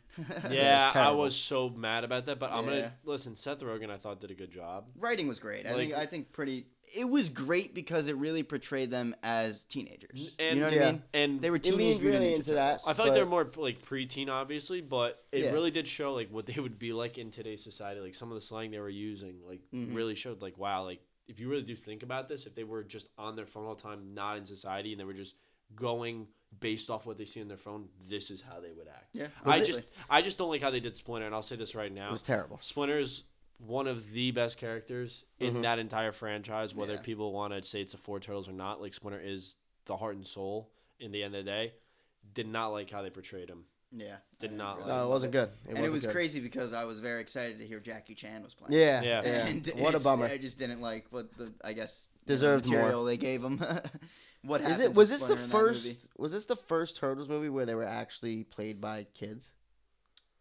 [SPEAKER 3] Yeah, I
[SPEAKER 2] terrible.
[SPEAKER 3] was so mad about that. But I'm
[SPEAKER 1] Yeah.
[SPEAKER 3] gonna listen. Seth Rogen, I thought did a good job.
[SPEAKER 1] Writing was great.
[SPEAKER 3] Like-
[SPEAKER 1] I think pretty. It was great because it really portrayed them as teenagers.
[SPEAKER 3] And-
[SPEAKER 1] You know what
[SPEAKER 2] Yeah.
[SPEAKER 1] I mean?
[SPEAKER 3] And
[SPEAKER 1] They were
[SPEAKER 2] It
[SPEAKER 1] teenage
[SPEAKER 2] leaned
[SPEAKER 1] Mutant
[SPEAKER 2] really
[SPEAKER 1] Ninja
[SPEAKER 2] into that.
[SPEAKER 1] Turtles.
[SPEAKER 3] I felt like
[SPEAKER 2] but-
[SPEAKER 3] they're more like preteen, obviously, but it
[SPEAKER 1] Yeah.
[SPEAKER 3] really did show like what they would be like in today's society. Like some of the slang they were using, like
[SPEAKER 1] Mhm.
[SPEAKER 3] really showed like wow, like if you really do think about this, if they were just on their phone all the time, not in society, and they were just going based off what they see on their phone, this is how they would act.
[SPEAKER 1] Yeah.
[SPEAKER 3] I just don't like how they did Splinter, and I'll say this right
[SPEAKER 2] It
[SPEAKER 3] now:
[SPEAKER 2] was terrible.
[SPEAKER 3] Splinter's one of the best characters in that entire franchise, whether
[SPEAKER 1] Yeah.
[SPEAKER 3] people want to say it's the Four Turtles or not. Like, Splinter is the heart and soul in the end of the day. Did not like how they portrayed him.
[SPEAKER 1] Yeah.
[SPEAKER 3] Did not like
[SPEAKER 2] No, it wasn't good.
[SPEAKER 1] It was crazy because I was very excited to hear Jackie Chan was playing.
[SPEAKER 2] Yeah.
[SPEAKER 1] And
[SPEAKER 2] What a bummer.
[SPEAKER 1] I just didn't like what I guess
[SPEAKER 2] Deserved
[SPEAKER 1] material
[SPEAKER 2] more.
[SPEAKER 1] they gave him. What
[SPEAKER 2] Is
[SPEAKER 1] happens
[SPEAKER 2] it? Was
[SPEAKER 1] with
[SPEAKER 2] this the
[SPEAKER 1] Splinter in that movie?
[SPEAKER 2] first? Was this the first Turtles movie where they were actually played by kids?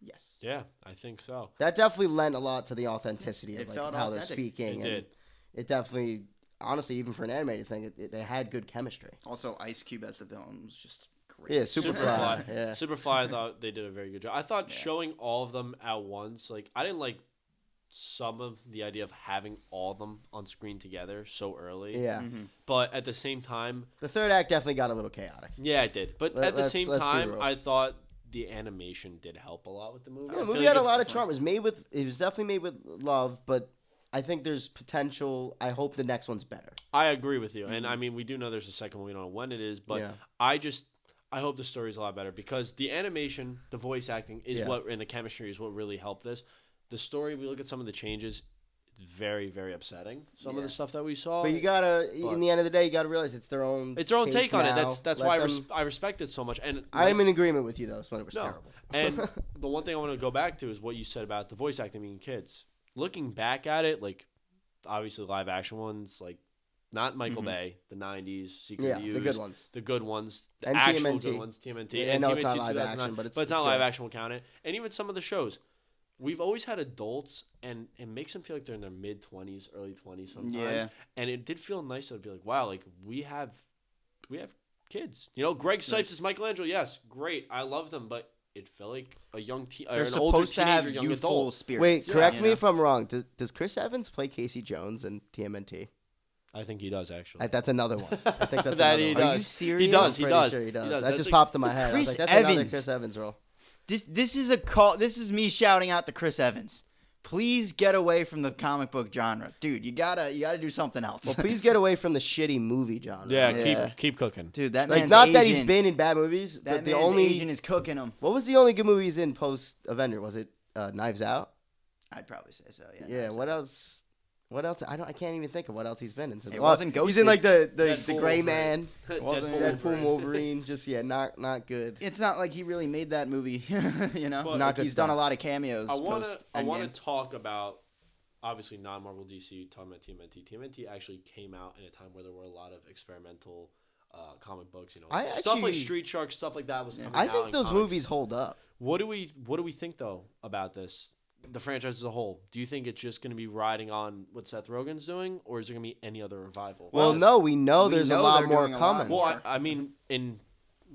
[SPEAKER 1] Yes.
[SPEAKER 3] Yeah, I think so.
[SPEAKER 2] That definitely lent a lot to the authenticity
[SPEAKER 1] It
[SPEAKER 2] of like
[SPEAKER 1] felt
[SPEAKER 2] how they're
[SPEAKER 1] authentic.
[SPEAKER 2] speaking.
[SPEAKER 3] It
[SPEAKER 2] and
[SPEAKER 3] did.
[SPEAKER 2] It definitely, honestly, even for an animated thing, they had good chemistry.
[SPEAKER 1] Also, Ice Cube as the villain was just great.
[SPEAKER 2] Yeah, Superfly. Yeah.
[SPEAKER 3] Superfly, I thought they did a very good job. I thought
[SPEAKER 1] Yeah.
[SPEAKER 3] showing all of them at once, like, I didn't like some of the idea of having all of them on screen together so early.
[SPEAKER 2] Yeah.
[SPEAKER 1] Mhm.
[SPEAKER 3] But at the same time,
[SPEAKER 2] The third act definitely got a little chaotic.
[SPEAKER 3] yeah, it did. But
[SPEAKER 2] Let-
[SPEAKER 3] at the
[SPEAKER 2] let's-
[SPEAKER 3] same
[SPEAKER 2] let's be
[SPEAKER 3] time,
[SPEAKER 2] real.
[SPEAKER 3] I thought the animation did help a lot with the movie.
[SPEAKER 2] Yeah,
[SPEAKER 3] I
[SPEAKER 2] the movie
[SPEAKER 3] feel
[SPEAKER 2] had
[SPEAKER 3] like
[SPEAKER 2] a lot
[SPEAKER 3] if-
[SPEAKER 2] of charm. It was definitely made with love, but I think there's potential. I hope the next one's better.
[SPEAKER 3] I agree with you. And I mean, we do know there's a second one. We don't know when it is. But
[SPEAKER 2] Yeah.
[SPEAKER 3] I hope the story's a lot better because the animation, the voice acting is
[SPEAKER 2] Yeah.
[SPEAKER 3] what, and the chemistry is what really helped this. The story, we look at some of the changes, it's very, very upsetting. Some of the
[SPEAKER 1] Yeah.
[SPEAKER 3] stuff that we saw.
[SPEAKER 2] But you gotta,
[SPEAKER 3] But-
[SPEAKER 2] in the end of the day, you gotta realize it's their own.
[SPEAKER 3] It's their own take on it.
[SPEAKER 2] now.
[SPEAKER 3] That's
[SPEAKER 2] Let
[SPEAKER 3] why
[SPEAKER 2] them-
[SPEAKER 3] I respect it so much. And
[SPEAKER 2] I'm in agreement with you though. Splinter was
[SPEAKER 3] No.
[SPEAKER 2] terrible.
[SPEAKER 3] and the one thing I want to go back to is what you said about the voice acting being kids. Looking back at it, like obviously live action ones, like not Michael Bay, the '90s, Secret
[SPEAKER 2] Yeah,
[SPEAKER 3] Views,
[SPEAKER 2] the good ones.
[SPEAKER 3] the good ones, the
[SPEAKER 2] And
[SPEAKER 3] actual
[SPEAKER 2] TMNT.
[SPEAKER 3] good ones, TMNT,
[SPEAKER 2] Yeah, I
[SPEAKER 3] and
[SPEAKER 2] know it's
[SPEAKER 3] TMNT
[SPEAKER 2] not live
[SPEAKER 3] 2009,
[SPEAKER 2] action, but it's
[SPEAKER 3] not
[SPEAKER 2] good.
[SPEAKER 3] live action. Will count it, and even some of the shows. We've always had adults, and it makes them feel like they're in their mid-20s, early 20s sometimes.
[SPEAKER 1] Yeah.
[SPEAKER 3] And it did feel nice to be like, wow, like we have kids. You know, Greg Sipes is Michelangelo. Yes, great, I love them, but it felt like a young
[SPEAKER 1] They're
[SPEAKER 3] an older
[SPEAKER 1] supposed to have
[SPEAKER 3] teenager, young
[SPEAKER 1] youthful
[SPEAKER 3] adult.
[SPEAKER 1] spirits.
[SPEAKER 2] Wait, correct
[SPEAKER 1] you
[SPEAKER 2] me
[SPEAKER 1] know?
[SPEAKER 2] if I'm wrong. Does Chris Evans play Casey Jones in TMNT?
[SPEAKER 3] I think he does actually.
[SPEAKER 2] That's another one. I think that's
[SPEAKER 3] That
[SPEAKER 2] another
[SPEAKER 3] he
[SPEAKER 2] one.
[SPEAKER 1] Are
[SPEAKER 3] does.
[SPEAKER 1] you serious?
[SPEAKER 3] He does.
[SPEAKER 2] I'm
[SPEAKER 3] He
[SPEAKER 2] pretty
[SPEAKER 3] does.
[SPEAKER 2] sure he does. That
[SPEAKER 3] That's
[SPEAKER 2] just
[SPEAKER 3] like-
[SPEAKER 2] popped in my head. I was
[SPEAKER 1] Chris
[SPEAKER 2] like, that's another
[SPEAKER 1] Evans.
[SPEAKER 2] Chris Evans role.
[SPEAKER 1] This is a call. This is me shouting out to Chris Evans. Please get away from the comic book genre, dude. You gotta do something else.
[SPEAKER 2] Well, please get away from the shitty movie genre.
[SPEAKER 3] Yeah,
[SPEAKER 1] Yeah.
[SPEAKER 3] keep cooking.
[SPEAKER 1] dude, that
[SPEAKER 2] Like,
[SPEAKER 1] man's
[SPEAKER 2] not
[SPEAKER 1] Asian.
[SPEAKER 2] that he's been in bad movies,
[SPEAKER 1] That
[SPEAKER 2] but the
[SPEAKER 1] man's
[SPEAKER 2] only
[SPEAKER 1] Asian is cooking him.
[SPEAKER 2] what was the only good movie he's in post Avenger? Was it Knives Out?
[SPEAKER 1] I'd probably say so. Yeah.
[SPEAKER 2] Yeah. What else? What else? I can't even think of what else he's been in. Since,
[SPEAKER 1] It wasn't
[SPEAKER 2] He's in
[SPEAKER 1] Ghosted.
[SPEAKER 2] like the
[SPEAKER 3] Deadpool
[SPEAKER 2] Gray
[SPEAKER 3] Wolverine.
[SPEAKER 2] Man,
[SPEAKER 1] Wasn't
[SPEAKER 2] Deadpool Wolverine. Just not good.
[SPEAKER 1] It's not like he really made that movie. You know,
[SPEAKER 3] But-
[SPEAKER 2] Not good
[SPEAKER 1] he's done a
[SPEAKER 2] stuff.
[SPEAKER 1] lot of cameos.
[SPEAKER 3] I
[SPEAKER 1] post
[SPEAKER 3] want
[SPEAKER 1] Endgame.
[SPEAKER 3] to talk about obviously non-Marvel DC. Talking about TMNT. TMNT actually came out in a time where there were a lot of experimental comic books. You know,
[SPEAKER 2] I
[SPEAKER 3] stuff like
[SPEAKER 2] actually-
[SPEAKER 3] Street Shark, stuff like that was. Coming
[SPEAKER 2] I
[SPEAKER 3] out
[SPEAKER 2] think
[SPEAKER 3] in
[SPEAKER 2] those
[SPEAKER 3] comics.
[SPEAKER 2] movies hold up.
[SPEAKER 3] What do we think though about this? The franchise as a whole. Do you think it's just going to be riding on what Seth Rogen's doing, or is there going to be any other revival?
[SPEAKER 2] Well, no, we know
[SPEAKER 1] we
[SPEAKER 2] there's
[SPEAKER 1] know
[SPEAKER 2] a lot
[SPEAKER 1] they're
[SPEAKER 2] more
[SPEAKER 1] doing a lot
[SPEAKER 2] coming.
[SPEAKER 1] more.
[SPEAKER 3] Well, I mean, in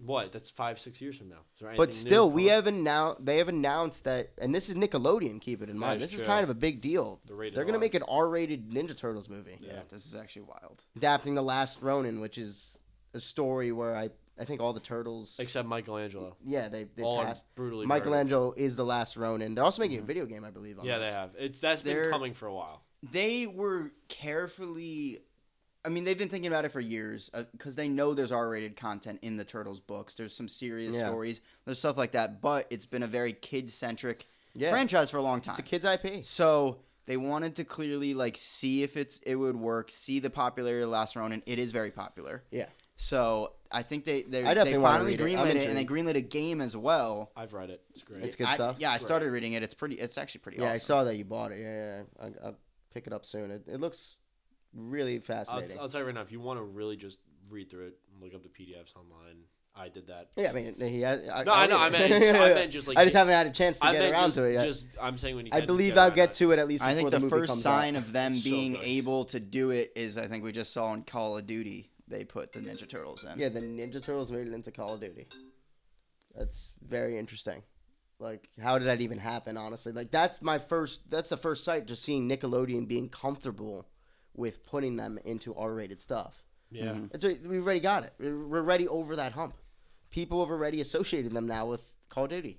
[SPEAKER 3] what? That's 5-6 years from now. Is there
[SPEAKER 2] But
[SPEAKER 3] anything
[SPEAKER 2] still,
[SPEAKER 3] new
[SPEAKER 2] we
[SPEAKER 3] coming?
[SPEAKER 2] have announced. They have announced that, and this is Nickelodeon. Keep it in mind.
[SPEAKER 3] That's
[SPEAKER 2] This is
[SPEAKER 3] true.
[SPEAKER 2] kind of a big deal.
[SPEAKER 3] The rated
[SPEAKER 2] They're gonna
[SPEAKER 3] R.
[SPEAKER 2] make an R-rated Ninja Turtles movie,
[SPEAKER 1] Yeah, this is actually wild.
[SPEAKER 2] adapting the Last Ronin, which is a story where I think all the turtles.
[SPEAKER 3] Except Michelangelo.
[SPEAKER 2] Yeah, they
[SPEAKER 3] All
[SPEAKER 2] passed.
[SPEAKER 3] brutally murdered.
[SPEAKER 2] Michelangelo is the Last Ronin. They're also making a video game, I believe. On
[SPEAKER 3] Yeah,
[SPEAKER 2] this.
[SPEAKER 3] they have. That's been
[SPEAKER 1] They're-
[SPEAKER 3] coming for a while.
[SPEAKER 1] They were carefully. I mean, they've been thinking about it for years because they know there's R-rated content in the Turtles books. There's some serious
[SPEAKER 2] Yeah.
[SPEAKER 1] stories. There's stuff like that, but it's been a very kid-centric
[SPEAKER 2] Yeah.
[SPEAKER 1] franchise for a long time.
[SPEAKER 2] It's a kids' IP.
[SPEAKER 1] So they wanted to clearly see if it would work. See the popularity of Last Ronin. It is very popular.
[SPEAKER 2] Yeah.
[SPEAKER 1] So I think they
[SPEAKER 2] I definitely wanna
[SPEAKER 1] finally
[SPEAKER 2] read it. I'm
[SPEAKER 1] greenlit it, and they
[SPEAKER 2] intrigued.
[SPEAKER 1] greenlit a game as well.
[SPEAKER 3] I've read it. It's great.
[SPEAKER 2] It's good stuff.
[SPEAKER 1] Yeah, I
[SPEAKER 3] Great.
[SPEAKER 1] started reading it. It's actually pretty
[SPEAKER 2] Yeah, I
[SPEAKER 1] awesome.
[SPEAKER 2] saw that you bought it. Yeah. I'll pick it up soon. It looks really fascinating.
[SPEAKER 3] I'll tell you right now, if you want to really just read through it, look up the PDFs online. I did that.
[SPEAKER 2] Yeah, I mean, he has.
[SPEAKER 3] No, I know. I meant just like
[SPEAKER 2] I just haven't had a chance to
[SPEAKER 3] I
[SPEAKER 2] get
[SPEAKER 3] meant
[SPEAKER 2] around
[SPEAKER 3] just,
[SPEAKER 2] to it yet.
[SPEAKER 3] Just I'm saying when you.
[SPEAKER 2] I
[SPEAKER 3] can,
[SPEAKER 2] believe
[SPEAKER 3] get
[SPEAKER 2] I'll
[SPEAKER 3] around
[SPEAKER 2] get
[SPEAKER 3] it.
[SPEAKER 2] to it at least
[SPEAKER 1] I
[SPEAKER 2] before
[SPEAKER 1] think the
[SPEAKER 2] movie
[SPEAKER 1] first
[SPEAKER 2] comes
[SPEAKER 1] sign
[SPEAKER 2] out.
[SPEAKER 1] of them
[SPEAKER 3] It's so
[SPEAKER 1] being
[SPEAKER 3] good.
[SPEAKER 1] able to do it is I think we just saw in Call of Duty. They put the Ninja Turtles in.
[SPEAKER 2] Yeah, the Ninja Turtles made it into Call of Duty. That's very interesting. Like, how did that even happen? Honestly, like that's the first sight. Just seeing Nickelodeon being comfortable with putting them into R-rated stuff.
[SPEAKER 3] Yeah.
[SPEAKER 2] We've already got it. We're already over that hump. People have already associated them now with Call of Duty.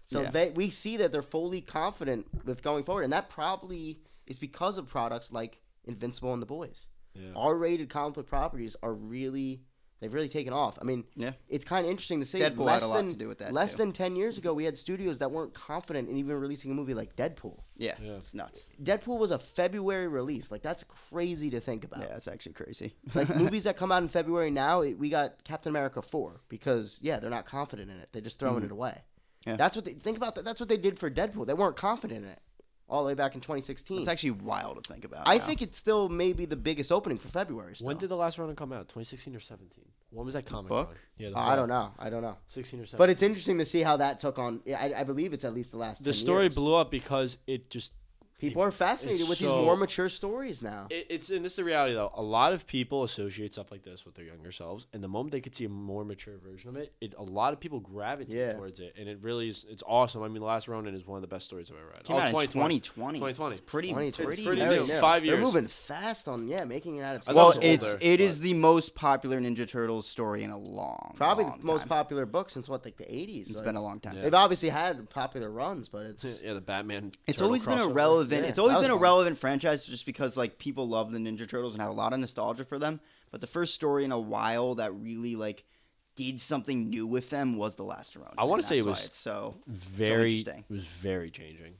[SPEAKER 2] So
[SPEAKER 1] Yeah.
[SPEAKER 2] we see that they're fully confident with going forward, and that probably is because of products like Invincible and The Boys.
[SPEAKER 3] Yeah.
[SPEAKER 2] R-rated comic book properties are really They've really taken off. I mean,
[SPEAKER 1] Yeah.
[SPEAKER 2] it's kind of interesting to say.
[SPEAKER 1] Deadpool had a lot to do with that,
[SPEAKER 2] Less
[SPEAKER 1] too.
[SPEAKER 2] than 10 years ago, we had studios that weren't confident in even releasing a movie like Deadpool.
[SPEAKER 1] Yeah,
[SPEAKER 3] Yeah.
[SPEAKER 1] it's nuts.
[SPEAKER 2] Deadpool was a February release. Like, that's crazy to think about.
[SPEAKER 1] Yeah, it's actually crazy.
[SPEAKER 2] Like, movies that come out in February now, we got Captain America 4 because, they're not confident in it. They're just throwing it away.
[SPEAKER 1] Yeah.
[SPEAKER 2] That's what think about that. That's what they did for Deadpool. They weren't confident in it all the way back in 2016.
[SPEAKER 1] It's actually wild to think about.
[SPEAKER 2] I
[SPEAKER 1] now.
[SPEAKER 2] think it's still maybe the biggest opening for February. Still.
[SPEAKER 3] When did the last run come out? 2016 or 17? When was that comic
[SPEAKER 1] book?
[SPEAKER 3] run? Yeah, the
[SPEAKER 2] I
[SPEAKER 3] book.
[SPEAKER 2] don't know.
[SPEAKER 3] 16 or 17.
[SPEAKER 2] But it's interesting to see how that took on. I believe it's at least the last.
[SPEAKER 3] The
[SPEAKER 2] 10
[SPEAKER 3] story
[SPEAKER 2] years.
[SPEAKER 3] blew up because it just
[SPEAKER 2] People are fascinated
[SPEAKER 3] it's
[SPEAKER 2] with these
[SPEAKER 3] so-
[SPEAKER 2] more mature stories now.
[SPEAKER 3] it's and this is the reality though. A lot of people associate stuff like this with their younger selves, and the moment they could see a more mature version of it, a lot of people gravitate towards it, and it really is. It's awesome. I mean, The Last Ronin is one of the best stories I've ever read.
[SPEAKER 1] Came out in
[SPEAKER 3] 2020.
[SPEAKER 1] 2020. It's pretty,
[SPEAKER 2] 2020.
[SPEAKER 3] It's pretty
[SPEAKER 2] Very
[SPEAKER 3] new.
[SPEAKER 2] new.
[SPEAKER 3] 5 years.
[SPEAKER 2] They're moving fast on making it out of.
[SPEAKER 3] I thought
[SPEAKER 1] Well,
[SPEAKER 3] it was older,
[SPEAKER 1] it is
[SPEAKER 3] but-
[SPEAKER 1] the most popular Ninja Turtles story in a
[SPEAKER 2] probably
[SPEAKER 1] long
[SPEAKER 2] the most
[SPEAKER 1] time.
[SPEAKER 2] popular book since the 80s.
[SPEAKER 1] It's been a long time.
[SPEAKER 3] Yeah.
[SPEAKER 2] They've obviously had popular runs, but it's
[SPEAKER 3] Yeah, the Batman.
[SPEAKER 1] It's
[SPEAKER 3] Turtle
[SPEAKER 1] always been a
[SPEAKER 3] crossover.
[SPEAKER 1] relevant.
[SPEAKER 2] Yeah,
[SPEAKER 1] It's always
[SPEAKER 2] that was
[SPEAKER 1] been a
[SPEAKER 2] fun.
[SPEAKER 1] relevant franchise just because like people love the Ninja Turtles and have a lot of nostalgia for them. But the first story in a while that really like did something new with them was The Last Ronin.
[SPEAKER 3] I wanna
[SPEAKER 1] and
[SPEAKER 3] say it
[SPEAKER 1] that's why
[SPEAKER 3] was
[SPEAKER 1] it's so
[SPEAKER 3] Very.
[SPEAKER 1] interesting.
[SPEAKER 3] It was very changing.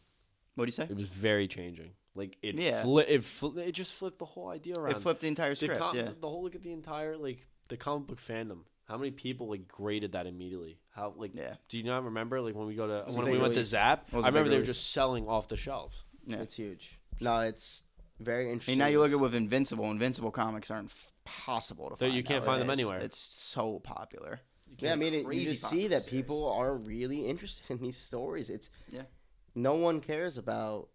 [SPEAKER 1] What do you say?
[SPEAKER 3] It was very changing. Like it.
[SPEAKER 1] Yeah.
[SPEAKER 3] It just flipped the whole idea around.
[SPEAKER 1] It flipped the entire
[SPEAKER 3] the,
[SPEAKER 1] script.
[SPEAKER 3] the whole look at the entire like the comic book fandom. How many people like graded that immediately? How like
[SPEAKER 1] Yeah.
[SPEAKER 3] do you not remember like when we
[SPEAKER 2] a
[SPEAKER 3] when
[SPEAKER 2] big
[SPEAKER 3] we went to
[SPEAKER 2] release.
[SPEAKER 3] Zap?
[SPEAKER 1] It was
[SPEAKER 3] I
[SPEAKER 1] a big
[SPEAKER 3] remember they were
[SPEAKER 1] release.
[SPEAKER 3] just selling off the shelves.
[SPEAKER 1] Yeah.
[SPEAKER 2] it's huge. No, it's very
[SPEAKER 1] I
[SPEAKER 2] interesting.
[SPEAKER 1] mean, now you look at with Invincible. Invincible comics aren't possible to find.
[SPEAKER 3] You can't find them
[SPEAKER 1] nowadays.
[SPEAKER 3] anywhere.
[SPEAKER 1] It's so popular.
[SPEAKER 2] Yeah, I mean, you
[SPEAKER 1] Crazy
[SPEAKER 2] just see
[SPEAKER 1] popular
[SPEAKER 2] that
[SPEAKER 1] series.
[SPEAKER 2] people are really interested in these stories. It's
[SPEAKER 1] Yeah.
[SPEAKER 2] no one cares about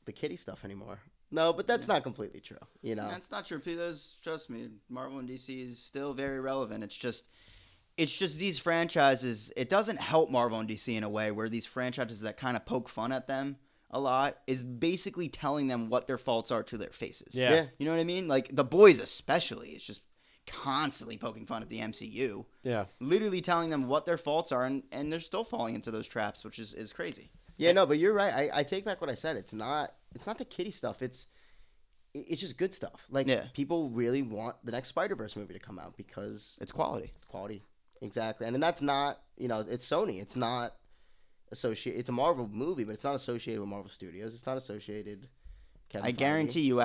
[SPEAKER 2] the kitty stuff anymore. No, but that's not completely true. You know,
[SPEAKER 1] That's not true. There's, trust me, Marvel and DC is still very relevant. It's just these franchises. It doesn't help Marvel and DC in a way where these franchises that kind of poke fun at them a lot is basically telling them what their faults are to their faces.
[SPEAKER 3] Yeah.
[SPEAKER 1] You know what I mean? Like The Boys especially is just constantly poking fun at the MCU.
[SPEAKER 3] Yeah.
[SPEAKER 1] Literally telling them what their faults are, and they're still falling into those traps, which is crazy.
[SPEAKER 2] Yeah, no, but you're right. I take back what I said. It's not the kitty stuff. It's just good stuff. Like
[SPEAKER 1] Yeah.
[SPEAKER 2] people really want the next Spider-Verse movie to come out because
[SPEAKER 1] It's quality.
[SPEAKER 2] it's quality. Exactly. And that's not, it's Sony. It's not associated. It's a Marvel movie, but it's not associated with Marvel Studios. It's not associated Kevin
[SPEAKER 1] I
[SPEAKER 2] Feige.
[SPEAKER 1] guarantee you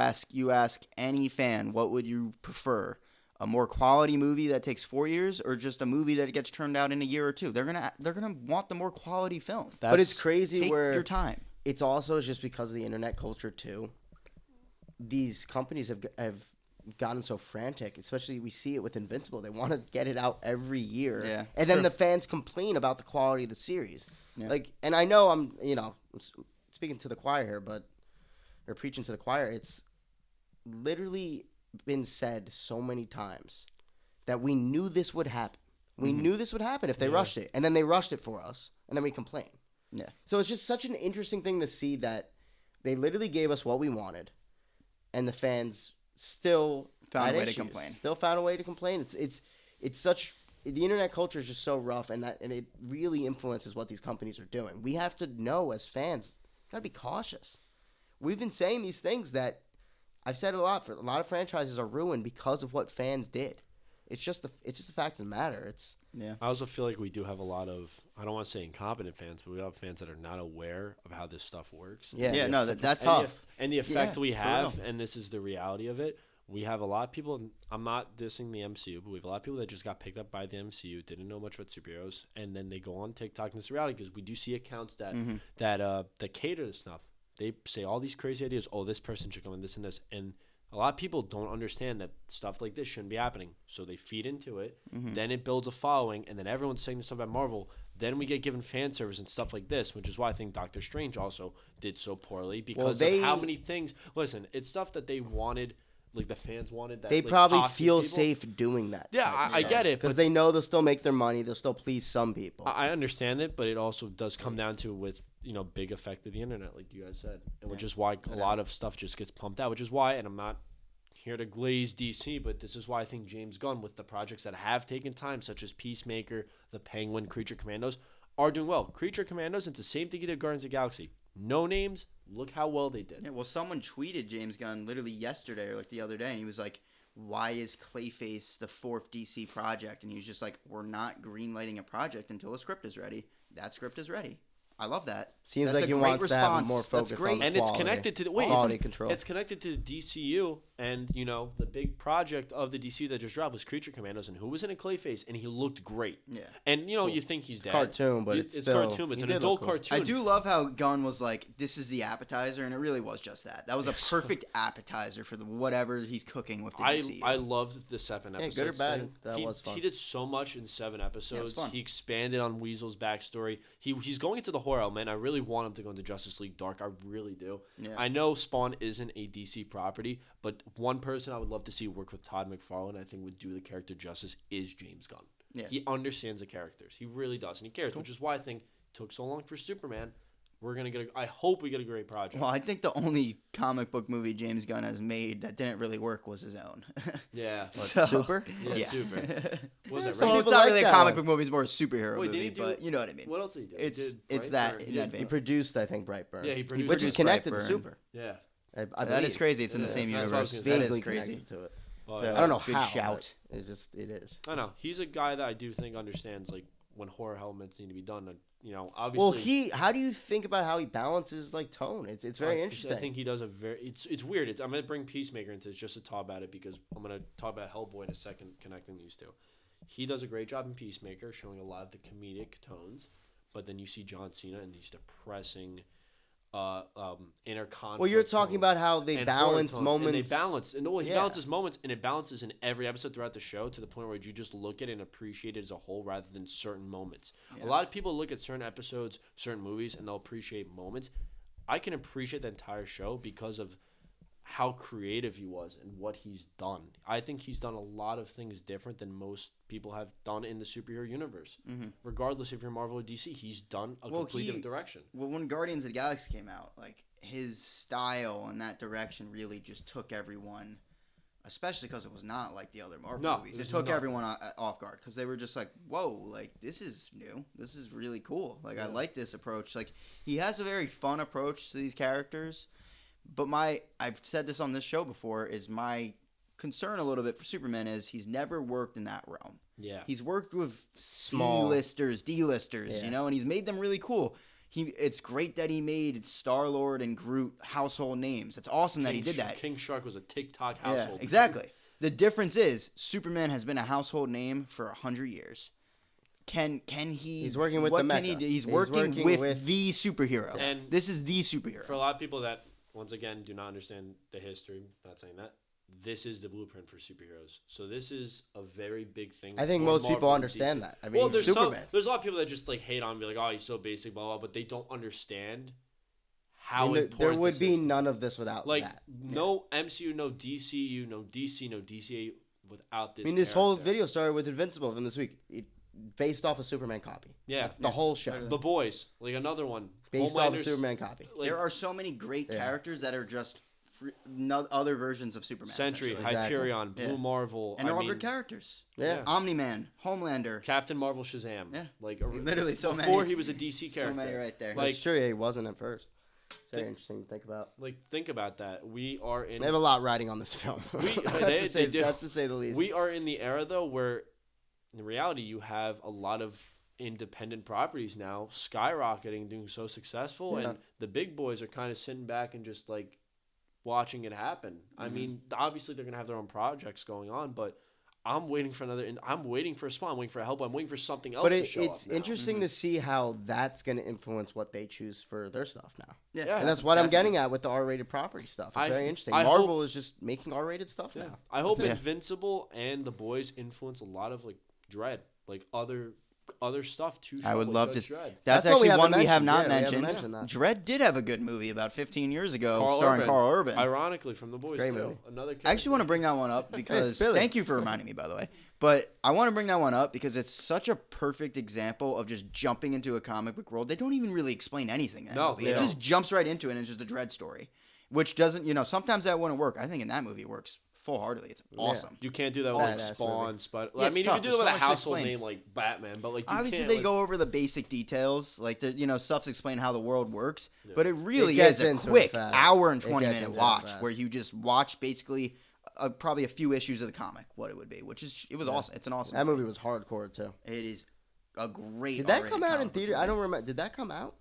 [SPEAKER 1] ask any fan, what would you prefer? A more quality movie that takes 4 years, or just a movie that gets turned out in a year or two? They're gonna want the more quality film.
[SPEAKER 2] But it's crazy
[SPEAKER 1] Take
[SPEAKER 2] where
[SPEAKER 1] your time.
[SPEAKER 2] it's also just because of the internet culture too. These companies have gotten so frantic, especially we see it with Invincible. They want to get it out every year,
[SPEAKER 1] Yeah.
[SPEAKER 2] and then the fans complain about the quality of the series.
[SPEAKER 1] Yeah.
[SPEAKER 2] Like, and I know I'm speaking to the choir here, or preaching to the choir. It's literally been said so many times that we knew this would happen. We knew this would happen if they rushed it, and then they rushed it for us, and then we complain.
[SPEAKER 1] Yeah.
[SPEAKER 2] So it's just such an interesting thing to see that they literally gave us what we wanted, and the fans still
[SPEAKER 1] Found
[SPEAKER 2] had
[SPEAKER 1] a way to
[SPEAKER 2] issues.
[SPEAKER 1] complain.
[SPEAKER 2] Still found a way to complain. It's such the internet culture is just so rough, and it really influences what these companies are doing. We have to know as fans, gotta be cautious. We've been saying these things that I've said a lot. For a lot of franchises are ruined because of what fans did. It's just a fact of the matter. It's
[SPEAKER 1] Yeah.
[SPEAKER 3] I also feel like we do have a lot of, I don't want to say incompetent fans, but we have fans that are not aware of how this stuff works.
[SPEAKER 1] Yeah, no, that's
[SPEAKER 3] And
[SPEAKER 1] tough.
[SPEAKER 3] And the effect
[SPEAKER 1] Yeah,
[SPEAKER 3] we
[SPEAKER 1] for
[SPEAKER 3] have,
[SPEAKER 1] real.
[SPEAKER 3] and this is the reality of it, we have a lot of people, I'm not dissing the MCU, but we have a lot of people that just got picked up by the MCU, didn't know much about superheroes, and then they go on TikTok, and it's the reality, because we do see accounts that that cater to stuff. They say all these crazy ideas, oh, this person should come in, this and this, and a lot of people don't understand that stuff like this shouldn't be happening. So they feed into it. Then it builds a following. And then everyone's saying this stuff about Marvel. Then we get given fan service and stuff like this, which is why I think Doctor Strange also did so poorly because of how many things. Listen, it's stuff that they wanted, like the fans wanted. That,
[SPEAKER 2] they
[SPEAKER 3] like,
[SPEAKER 2] probably
[SPEAKER 3] toxic
[SPEAKER 2] feel
[SPEAKER 3] people.
[SPEAKER 2] safe doing that.
[SPEAKER 3] Yeah, I get it.
[SPEAKER 2] because
[SPEAKER 3] But
[SPEAKER 2] they know they'll still make their money. They'll still please some people.
[SPEAKER 3] I understand it, but it also does come down to with big effect of the internet, like you guys said, and which is why a lot of stuff just gets pumped out. Which is why, and I'm not here to glaze DC, but this is why I think James Gunn, with the projects that have taken time, such as Peacemaker, The Penguin, Creature Commandos, are doing well. Creature Commandos, it's the same thing as Guardians of the Galaxy. No names. Look how well they did.
[SPEAKER 1] Yeah, well, someone tweeted James Gunn literally yesterday or like the other day, and he was like, why is Clayface the 4th DC project? And he was just like, we're not greenlighting a project until a script is ready. That script is ready. I love that.
[SPEAKER 2] Seems
[SPEAKER 1] That's
[SPEAKER 2] like he
[SPEAKER 1] a great
[SPEAKER 2] wants to have
[SPEAKER 1] response.
[SPEAKER 2] more focus
[SPEAKER 1] That's
[SPEAKER 2] on
[SPEAKER 1] great.
[SPEAKER 2] the
[SPEAKER 3] And
[SPEAKER 2] quality.
[SPEAKER 3] it's connected to the
[SPEAKER 2] quality control.
[SPEAKER 3] It's connected to the DCU, and the big project of the DCU that just dropped was Creature Commandos, and who was in a Clayface, and he looked great.
[SPEAKER 1] Yeah.
[SPEAKER 3] And you think he's dead.
[SPEAKER 2] Cartoon, but it's still,
[SPEAKER 3] cartoon. It's
[SPEAKER 2] he
[SPEAKER 3] an
[SPEAKER 2] did
[SPEAKER 3] adult
[SPEAKER 2] look cool.
[SPEAKER 3] cartoon.
[SPEAKER 1] I do love how Gunn was like, this is the appetizer, and it really was just that. That was a perfect appetizer for whatever he's cooking with the DCU.
[SPEAKER 3] I loved the 7 episodes.
[SPEAKER 2] Good or bad,
[SPEAKER 3] thing.
[SPEAKER 2] that was fun.
[SPEAKER 3] He did so much in 7 episodes.
[SPEAKER 1] Yeah, it was fun.
[SPEAKER 3] He expanded on Weasel's backstory. He's going into the horror element. I really want him to go into Justice League Dark. I really do.
[SPEAKER 1] Yeah.
[SPEAKER 3] I know Spawn isn't a DC property, but one person I would love to see work with Todd McFarlane, I think would do the character justice, is James Gunn.
[SPEAKER 1] Yeah.
[SPEAKER 3] He understands the characters. He really does, and he cares, which is why I think it took so long for Superman. We're gonna get. I hope we get a great project.
[SPEAKER 1] Well, I think the only comic book movie James Gunn has made that didn't really work was his own.
[SPEAKER 3] Yeah.
[SPEAKER 1] So-
[SPEAKER 2] Super?
[SPEAKER 3] Yeah, Super. Was it
[SPEAKER 2] Some
[SPEAKER 1] Well,
[SPEAKER 3] right?
[SPEAKER 1] it's
[SPEAKER 2] people
[SPEAKER 1] not
[SPEAKER 2] like
[SPEAKER 1] really a
[SPEAKER 2] that
[SPEAKER 1] comic
[SPEAKER 2] one.
[SPEAKER 1] book movie; it's more a superhero
[SPEAKER 3] Wait, did
[SPEAKER 1] movie.
[SPEAKER 3] he do-
[SPEAKER 1] But you know what I mean.
[SPEAKER 3] What else did he do?
[SPEAKER 1] It's-
[SPEAKER 3] He did
[SPEAKER 1] it's
[SPEAKER 3] Brightburn.
[SPEAKER 1] that-
[SPEAKER 3] He
[SPEAKER 1] yeah,
[SPEAKER 3] did-
[SPEAKER 2] He produced, I think, Brightburn.
[SPEAKER 3] Yeah, he produced.
[SPEAKER 2] Which is
[SPEAKER 1] produced
[SPEAKER 2] connected to
[SPEAKER 1] Brightburn.
[SPEAKER 2] Super.
[SPEAKER 3] Yeah.
[SPEAKER 2] I
[SPEAKER 1] That
[SPEAKER 2] believe.
[SPEAKER 1] is crazy. It's in the
[SPEAKER 3] Yeah,
[SPEAKER 1] same
[SPEAKER 3] that's what I was
[SPEAKER 1] universe.
[SPEAKER 3] gonna
[SPEAKER 1] That
[SPEAKER 3] say.
[SPEAKER 1] is
[SPEAKER 2] Vaguely
[SPEAKER 1] crazy.
[SPEAKER 2] connected to it.
[SPEAKER 3] But,
[SPEAKER 1] So-
[SPEAKER 2] I don't know
[SPEAKER 1] Good
[SPEAKER 2] how.
[SPEAKER 1] shout.
[SPEAKER 2] but it is.
[SPEAKER 3] I know he's a guy that I do think understands like when horror elements need to be done. Obviously.
[SPEAKER 2] Well, how do you think about how he balances like tone? It's very interesting.
[SPEAKER 3] I think he does a very. It's weird. I'm gonna bring Peacemaker into this just to talk about it because I'm gonna talk about Hellboy in a second, connecting these two. He does a great job in Peacemaker, showing a lot of the comedic tones, but then you see John Cena in these depressing, inner conflict.
[SPEAKER 2] Well, you're talking
[SPEAKER 3] tones
[SPEAKER 2] about how they
[SPEAKER 3] and
[SPEAKER 2] balance
[SPEAKER 3] horror tones,
[SPEAKER 2] moments.
[SPEAKER 3] And they balance, and he
[SPEAKER 2] Yeah.
[SPEAKER 3] balances moments, and it balances in every episode throughout the show to the point where you just look at it and appreciate it as a whole rather than certain moments.
[SPEAKER 1] Yeah.
[SPEAKER 3] A lot of people look at certain episodes, certain movies, and they'll appreciate moments. I can appreciate the entire show because of how creative he was and what he's done. I think he's done a lot of things different than most people have done in the superhero universe.
[SPEAKER 1] Mm-hmm.
[SPEAKER 3] Regardless if you're Marvel or DC, he's done a complete different direction.
[SPEAKER 1] Well, when Guardians of the Galaxy came out, like his style and that direction really just took everyone, especially because it was not like the other Marvel movies. It
[SPEAKER 3] was
[SPEAKER 1] took
[SPEAKER 3] not.
[SPEAKER 1] everyone off guard because they were just like, "Whoa, like this is new. This is really cool. Like I
[SPEAKER 3] Yeah.
[SPEAKER 1] like this approach." Like he has a very fun approach to these characters. But I've said this on this show before, is my concern a little bit for Superman is he's never worked in that realm.
[SPEAKER 3] Yeah.
[SPEAKER 1] He's worked with
[SPEAKER 2] Small.
[SPEAKER 1] C-listers, D-listers,
[SPEAKER 2] Yeah.
[SPEAKER 1] and he's made them really cool. It's great that he made Star-Lord and Groot household names. It's awesome that he did that.
[SPEAKER 3] King Shark was a TikTok
[SPEAKER 1] Yeah,
[SPEAKER 3] household.
[SPEAKER 1] exactly. The difference is Superman has been a household name for 100 years. Can he?
[SPEAKER 2] He's working with
[SPEAKER 1] what
[SPEAKER 2] the
[SPEAKER 1] can he
[SPEAKER 2] mecha.
[SPEAKER 1] do? He's
[SPEAKER 2] He's
[SPEAKER 1] working
[SPEAKER 2] working
[SPEAKER 1] with
[SPEAKER 2] with-
[SPEAKER 1] the superhero.
[SPEAKER 3] And
[SPEAKER 1] this is the superhero.
[SPEAKER 3] For a lot of people that, once again, do not understand the history, not saying that, this is the blueprint for superheroes. So this is a very big thing.
[SPEAKER 2] I think
[SPEAKER 3] for
[SPEAKER 2] most
[SPEAKER 3] Marvel
[SPEAKER 2] people
[SPEAKER 3] and
[SPEAKER 2] understand
[SPEAKER 3] DC.
[SPEAKER 2] that. I mean,
[SPEAKER 3] there's
[SPEAKER 2] Superman.
[SPEAKER 3] there's a lot of people that just like hate on him, be like, oh, he's so basic, blah, blah, but they don't understand how important
[SPEAKER 2] there would
[SPEAKER 3] this
[SPEAKER 2] be
[SPEAKER 3] is.
[SPEAKER 2] none of this without
[SPEAKER 3] Like,
[SPEAKER 2] that.
[SPEAKER 3] no MCU, no DCU, no DC, no DCA without this
[SPEAKER 2] I mean, this whole
[SPEAKER 3] character.
[SPEAKER 2] video started with Invincible from this week. Based off a Superman copy.
[SPEAKER 3] Yeah.
[SPEAKER 2] That's the whole show.
[SPEAKER 3] The Boys, like another one.
[SPEAKER 2] Based off a
[SPEAKER 3] Homelander's-
[SPEAKER 2] Superman copy.
[SPEAKER 3] like,
[SPEAKER 1] There are so many great
[SPEAKER 2] Yeah.
[SPEAKER 1] characters that are just other versions of Superman.
[SPEAKER 3] Sentry,
[SPEAKER 1] essentially.
[SPEAKER 2] Exactly.
[SPEAKER 3] Hyperion, Blue
[SPEAKER 1] Yeah.
[SPEAKER 3] Marvel.
[SPEAKER 1] And they're all
[SPEAKER 3] mean,
[SPEAKER 1] good characters.
[SPEAKER 2] Yeah.
[SPEAKER 1] Omni-Man, Homelander.
[SPEAKER 3] Captain Marvel, Shazam.
[SPEAKER 1] Yeah.
[SPEAKER 3] Like
[SPEAKER 1] Literally so many.
[SPEAKER 3] before he was a DC
[SPEAKER 1] So
[SPEAKER 3] character.
[SPEAKER 1] many right there.
[SPEAKER 3] Like-
[SPEAKER 2] That's true. Yeah, he wasn't at first. Very
[SPEAKER 3] Think-
[SPEAKER 2] interesting to think about.
[SPEAKER 3] Like think about that. We are in
[SPEAKER 2] They have a lot riding on this film.
[SPEAKER 3] We-
[SPEAKER 2] that's,
[SPEAKER 3] they
[SPEAKER 2] to say,
[SPEAKER 3] do.
[SPEAKER 2] that's to say the least.
[SPEAKER 3] we are in the era though where in reality you have a lot of independent properties now skyrocketing, doing so successful,
[SPEAKER 2] Yeah.
[SPEAKER 3] and the big boys are kind of sitting back and just like watching it happen. I
[SPEAKER 1] Mm-hmm.
[SPEAKER 3] mean, obviously they're gonna have their own projects going on, but I'm waiting for another. I'm waiting for a Spawn. I'm waiting for a Hellboy. I'm waiting for something else.
[SPEAKER 2] But
[SPEAKER 3] to show
[SPEAKER 2] it's
[SPEAKER 3] up now.
[SPEAKER 2] interesting
[SPEAKER 1] Mm-hmm.
[SPEAKER 2] to see how that's going to influence what they choose for their stuff now.
[SPEAKER 3] Yeah.
[SPEAKER 2] And that's what I'm
[SPEAKER 1] definitely.
[SPEAKER 2] getting at with the R-rated property stuff. It's
[SPEAKER 3] I-
[SPEAKER 2] very interesting.
[SPEAKER 3] I
[SPEAKER 2] Marvel is just making R-rated stuff
[SPEAKER 3] Yeah.
[SPEAKER 2] now.
[SPEAKER 3] I hope
[SPEAKER 1] Yeah.
[SPEAKER 3] Invincible and The Boys influence a lot of like Dread, like other stuff too.
[SPEAKER 1] I would love to.
[SPEAKER 3] Dread.
[SPEAKER 1] That's
[SPEAKER 2] That's what we
[SPEAKER 1] actually
[SPEAKER 2] haven't
[SPEAKER 1] one we have
[SPEAKER 2] mentioned.
[SPEAKER 1] not
[SPEAKER 2] Yeah, we haven't
[SPEAKER 1] mentioned.
[SPEAKER 2] mentioned that.
[SPEAKER 1] Dredd did have a good movie about 15 years ago,
[SPEAKER 3] Carl
[SPEAKER 1] starring
[SPEAKER 3] Urban.
[SPEAKER 1] Carl Urban.
[SPEAKER 3] Ironically, from The Boys
[SPEAKER 2] Great
[SPEAKER 3] too.
[SPEAKER 2] movie.
[SPEAKER 3] Another.
[SPEAKER 1] I actually want to bring that one up because
[SPEAKER 2] Billy.
[SPEAKER 1] thank you for reminding me, by the way. But I want to bring that one up because it's such a perfect example of just jumping into a comic book world. They don't even really explain anything. In that
[SPEAKER 3] No,
[SPEAKER 1] movie.
[SPEAKER 3] they
[SPEAKER 1] It just
[SPEAKER 3] don't.
[SPEAKER 1] jumps right into it, and it's just a Dredd story, which doesn't, sometimes that wouldn't work. I think in that movie it works full-heartedly. It's awesome.
[SPEAKER 3] You can't do that with
[SPEAKER 2] Badass
[SPEAKER 3] Spawn, but
[SPEAKER 1] Yeah,
[SPEAKER 3] I
[SPEAKER 1] it's
[SPEAKER 3] mean,
[SPEAKER 1] tough.
[SPEAKER 3] you can do
[SPEAKER 1] There's
[SPEAKER 3] it with
[SPEAKER 1] so
[SPEAKER 3] a
[SPEAKER 1] much to
[SPEAKER 3] household
[SPEAKER 1] explain.
[SPEAKER 3] name like Batman, but like you
[SPEAKER 1] Obviously,
[SPEAKER 3] can't,
[SPEAKER 1] they
[SPEAKER 3] like,
[SPEAKER 1] go over the basic details, like stuff's explain how the world works, but it really
[SPEAKER 2] It gets
[SPEAKER 1] is a
[SPEAKER 2] into it
[SPEAKER 1] quick
[SPEAKER 2] fast.
[SPEAKER 1] hour and
[SPEAKER 2] It
[SPEAKER 1] 20
[SPEAKER 2] gets
[SPEAKER 1] minute
[SPEAKER 2] into it
[SPEAKER 1] watch
[SPEAKER 2] fast.
[SPEAKER 1] where you just watch basically probably a few issues of the comic, what it would be, it was awesome. It's an awesome.
[SPEAKER 2] That movie was hardcore too.
[SPEAKER 1] It is a great.
[SPEAKER 2] Did that come out in theater? I don't remember. Did that come out?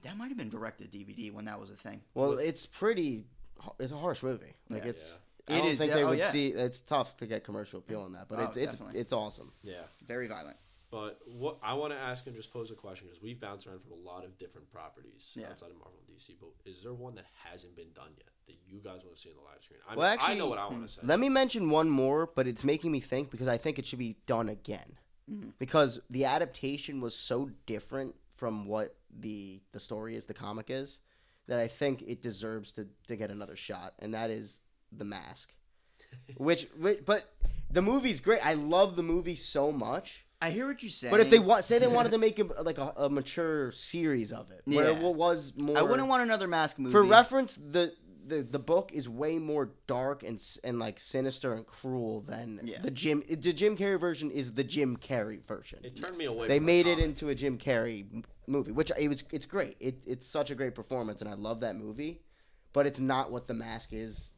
[SPEAKER 1] That might have been directed DVD when that was a thing.
[SPEAKER 2] Well, it's a harsh movie. Like it's.
[SPEAKER 1] Yeah.
[SPEAKER 2] I don't think they would see. It's tough to get commercial appeal on that, but it's awesome.
[SPEAKER 3] Yeah.
[SPEAKER 1] Very violent.
[SPEAKER 3] But what I want to ask and just pose a question, because we've bounced around from a lot of different properties outside of Marvel and DC, but is there one that hasn't been done yet that you guys want to see on the live screen? I know what I want to say.
[SPEAKER 2] Let me mention one more, but it's making me think because I think it should be done again. Because the adaptation was so different from what the story is, the comic is, that I think it deserves to get another shot, and that is The Mask. But the movie's great. I love the movie so much.
[SPEAKER 1] I hear what you're saying.
[SPEAKER 2] But if they wanted to make a mature series of it, where it was more.
[SPEAKER 1] I wouldn't want another Mask movie.
[SPEAKER 2] For reference, the book is way more dark and like sinister and cruel than the Jim Carrey version is the Jim Carrey version.
[SPEAKER 3] It turned me away.
[SPEAKER 2] They made it into a Jim Carrey movie, which it's great. It's such a great performance, and I love that movie. But it's not what The Mask is.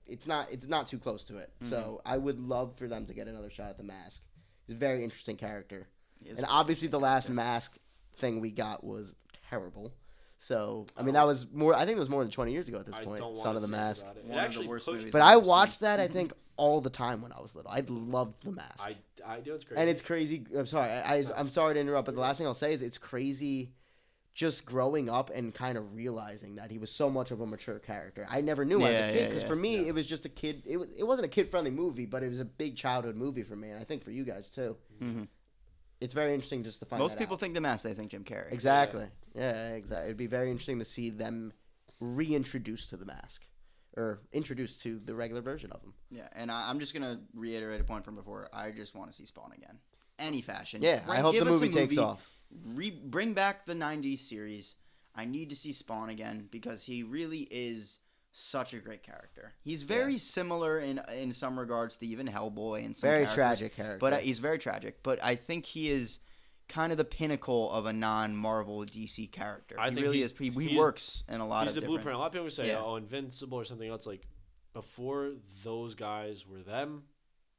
[SPEAKER 2] It's not too close to it. So I would love for them to get another shot at The Mask. He's a very interesting character, and obviously the last Mask thing we got was terrible. So I mean that was more. I think it was more than 20 years ago at this point. Son of the Mask.
[SPEAKER 1] One of the worst movies.
[SPEAKER 2] But I watched that I think all the time when I was little. I loved The Mask.
[SPEAKER 3] I do. It's crazy.
[SPEAKER 2] And it's crazy. I'm sorry. I'm sorry to interrupt, but the last thing I'll say is it's crazy. Just growing up and kind of realizing that he was so much of a mature character. I never knew as a kid because for me it was just a kid. It wasn't a kid friendly movie, but it was a big childhood movie for me, and I think for you guys too. Mm-hmm. It's very interesting just to find.
[SPEAKER 1] Most people think The Mask, they think Jim Carrey.
[SPEAKER 2] Exactly. Yeah, exactly. It'd be very interesting to see them reintroduced to The Mask, or introduced to the regular version of him.
[SPEAKER 1] Yeah, and I'm just gonna reiterate a point from before. I just want to see Spawn again, any fashion.
[SPEAKER 2] Yeah, I hope the movie takes off.
[SPEAKER 1] Bring back the 90s series. I need to see Spawn again because he really is such a great character. He's very similar in some regards to even Hellboy and some
[SPEAKER 2] very tragic character.
[SPEAKER 1] But he's very tragic. But I think he is kind of the pinnacle of a non-Marvel DC character. He really is. He works in a lot of different...
[SPEAKER 3] He's the blueprint. A lot of people say, Invincible or something else. Like, before those guys were them,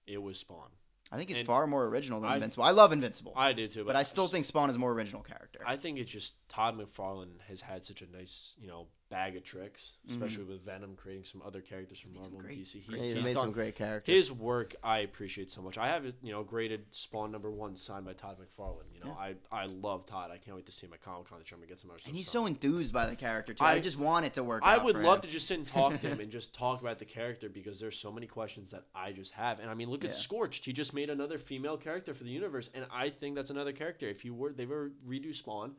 [SPEAKER 3] it was Spawn.
[SPEAKER 1] I think he's far more original than Invincible. I love Invincible.
[SPEAKER 3] I do too.
[SPEAKER 1] But I still think Spawn is a more original character.
[SPEAKER 3] I think it's just Todd McFarlane has had such a nice, bag of tricks, especially with Venom creating some other characters from Marvel and DC.
[SPEAKER 2] He's made some great characters.
[SPEAKER 3] His work I appreciate so much. I have it, graded Spawn #1 signed by Todd McFarlane. I love Todd. I can't wait to see him at Comic-Con to try and get some other stuff.
[SPEAKER 1] And he's so enthused by the character too. I just want it to work.
[SPEAKER 3] I would love to just sit and talk to him and just talk about the character because there's so many questions that I just have. And I mean, look at Scorched. He just made another female character for the universe, and I think that's another character. If they were redo Spawn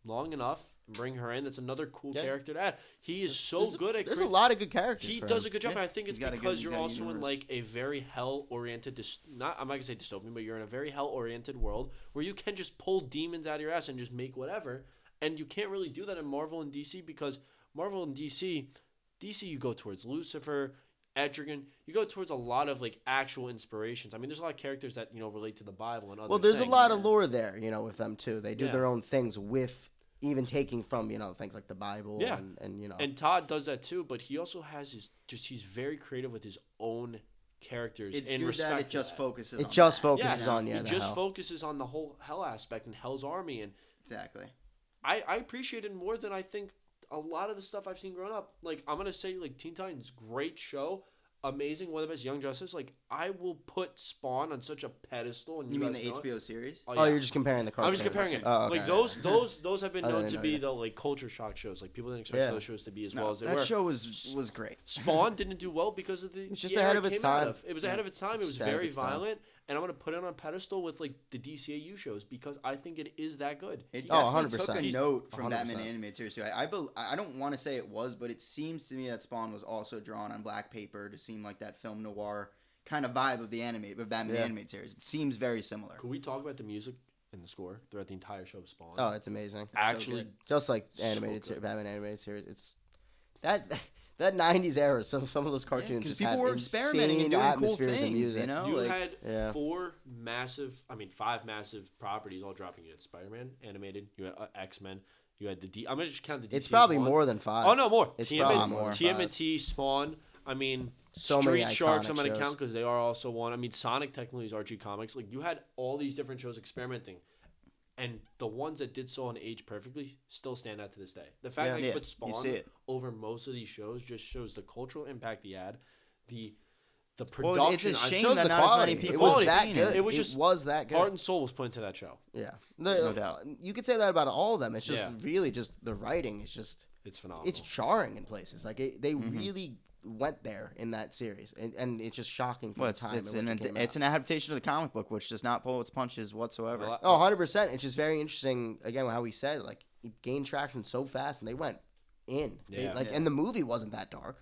[SPEAKER 3] long enough and bring her in, that's another cool character to add. He is good at.
[SPEAKER 2] There's a lot of good characters.
[SPEAKER 3] He does a good job, and I think it's because you're also in like a very hell-oriented. I'm not gonna say dystopian, but you're in a very hell-oriented world where you can just pull demons out of your ass and just make whatever, and you can't really do that in Marvel and DC because Marvel and DC you go towards Lucifer, Etrigan, you go towards a lot of like actual inspirations. I mean, there's a lot of characters that relate to the Bible and other.
[SPEAKER 2] Well, there's a lot of lore there, with them too. They do their own things with even taking from things like the Bible. And
[SPEAKER 3] Todd does that too, but he also has he's very creative with his own characters.
[SPEAKER 1] It's good that it just focuses.
[SPEAKER 2] It just focuses on
[SPEAKER 3] He just focuses on the whole hell aspect and Hell's Army, and
[SPEAKER 1] exactly.
[SPEAKER 3] I appreciate it more than I think a lot of the stuff I've seen growing up. Like, I'm going to say, like, Teen Titans, great show. Amazing. One of the best. Young Justice. Like, I will put Spawn on such a pedestal. And
[SPEAKER 1] you mean the HBO series?
[SPEAKER 2] Oh, you're just comparing the cartoons.
[SPEAKER 3] I'm just comparing it.
[SPEAKER 2] Oh, okay.
[SPEAKER 3] Like, those have been known to be the, like, culture shock shows. Like, people didn't expect those shows to be as well as they were.
[SPEAKER 1] That show was great.
[SPEAKER 3] Spawn didn't do well because of
[SPEAKER 2] It's just ahead of its time.
[SPEAKER 3] It was ahead of its time. It was very violent. And I'm going to put it on a pedestal with, like, the DCAU shows because I think it is that good.
[SPEAKER 1] It definitely took a note from Batman animated series, too. I don't want to say it was, but it seems to me that Spawn was also drawn on black paper to seem like that film noir kind of vibe of the Batman animated series. It seems very similar.
[SPEAKER 3] Could we talk about the music and the score throughout the entire show of Spawn?
[SPEAKER 2] Oh, it's amazing.
[SPEAKER 3] Actually,
[SPEAKER 2] just like Batman animated series, it's that 90s era, some of those cartoons just
[SPEAKER 1] people
[SPEAKER 2] had
[SPEAKER 1] were experimenting and doing
[SPEAKER 2] atmospheres
[SPEAKER 1] cool
[SPEAKER 2] and
[SPEAKER 1] things,
[SPEAKER 2] music.
[SPEAKER 3] You had 5 massive properties all dropping. You had Spider-Man animated, you had X-Men, you had I'm going to just count the DC.
[SPEAKER 2] It's probably more than 5.
[SPEAKER 3] Oh, no, more.
[SPEAKER 2] It's probably more.
[SPEAKER 3] TMNT, Spawn, I mean,
[SPEAKER 2] So
[SPEAKER 3] Street
[SPEAKER 2] many
[SPEAKER 3] Sharks
[SPEAKER 2] iconic
[SPEAKER 3] I'm going to
[SPEAKER 2] shows.
[SPEAKER 3] count because they are also one. I mean, Sonic technically is Archie Comics. Like, you had all these different shows experimenting. And the ones that did so and age perfectly still stand out to this day. The fact that you put Spawn over most of these shows just shows the cultural impact he had, the production.
[SPEAKER 1] Well, it's a shame
[SPEAKER 2] shows
[SPEAKER 1] that
[SPEAKER 2] the
[SPEAKER 1] not as
[SPEAKER 2] quality.
[SPEAKER 1] many people
[SPEAKER 2] It was
[SPEAKER 1] have
[SPEAKER 2] that
[SPEAKER 1] seen
[SPEAKER 2] good.
[SPEAKER 1] it.
[SPEAKER 3] It was just
[SPEAKER 2] was that good.
[SPEAKER 3] heart and soul was put into that show.
[SPEAKER 2] Yeah,
[SPEAKER 1] No doubt.
[SPEAKER 2] You could say that about all of them. It's just really just the writing is just
[SPEAKER 3] It's phenomenal.
[SPEAKER 2] it's jarring in places. Like they really went there in that series, and it's just shocking for the time.
[SPEAKER 1] It's an adaptation of the comic book, which does not pull its punches whatsoever.
[SPEAKER 3] Well,
[SPEAKER 2] 100%. It's just very interesting. Again, how he said like it gained traction so fast, and they went in. And the movie wasn't that dark.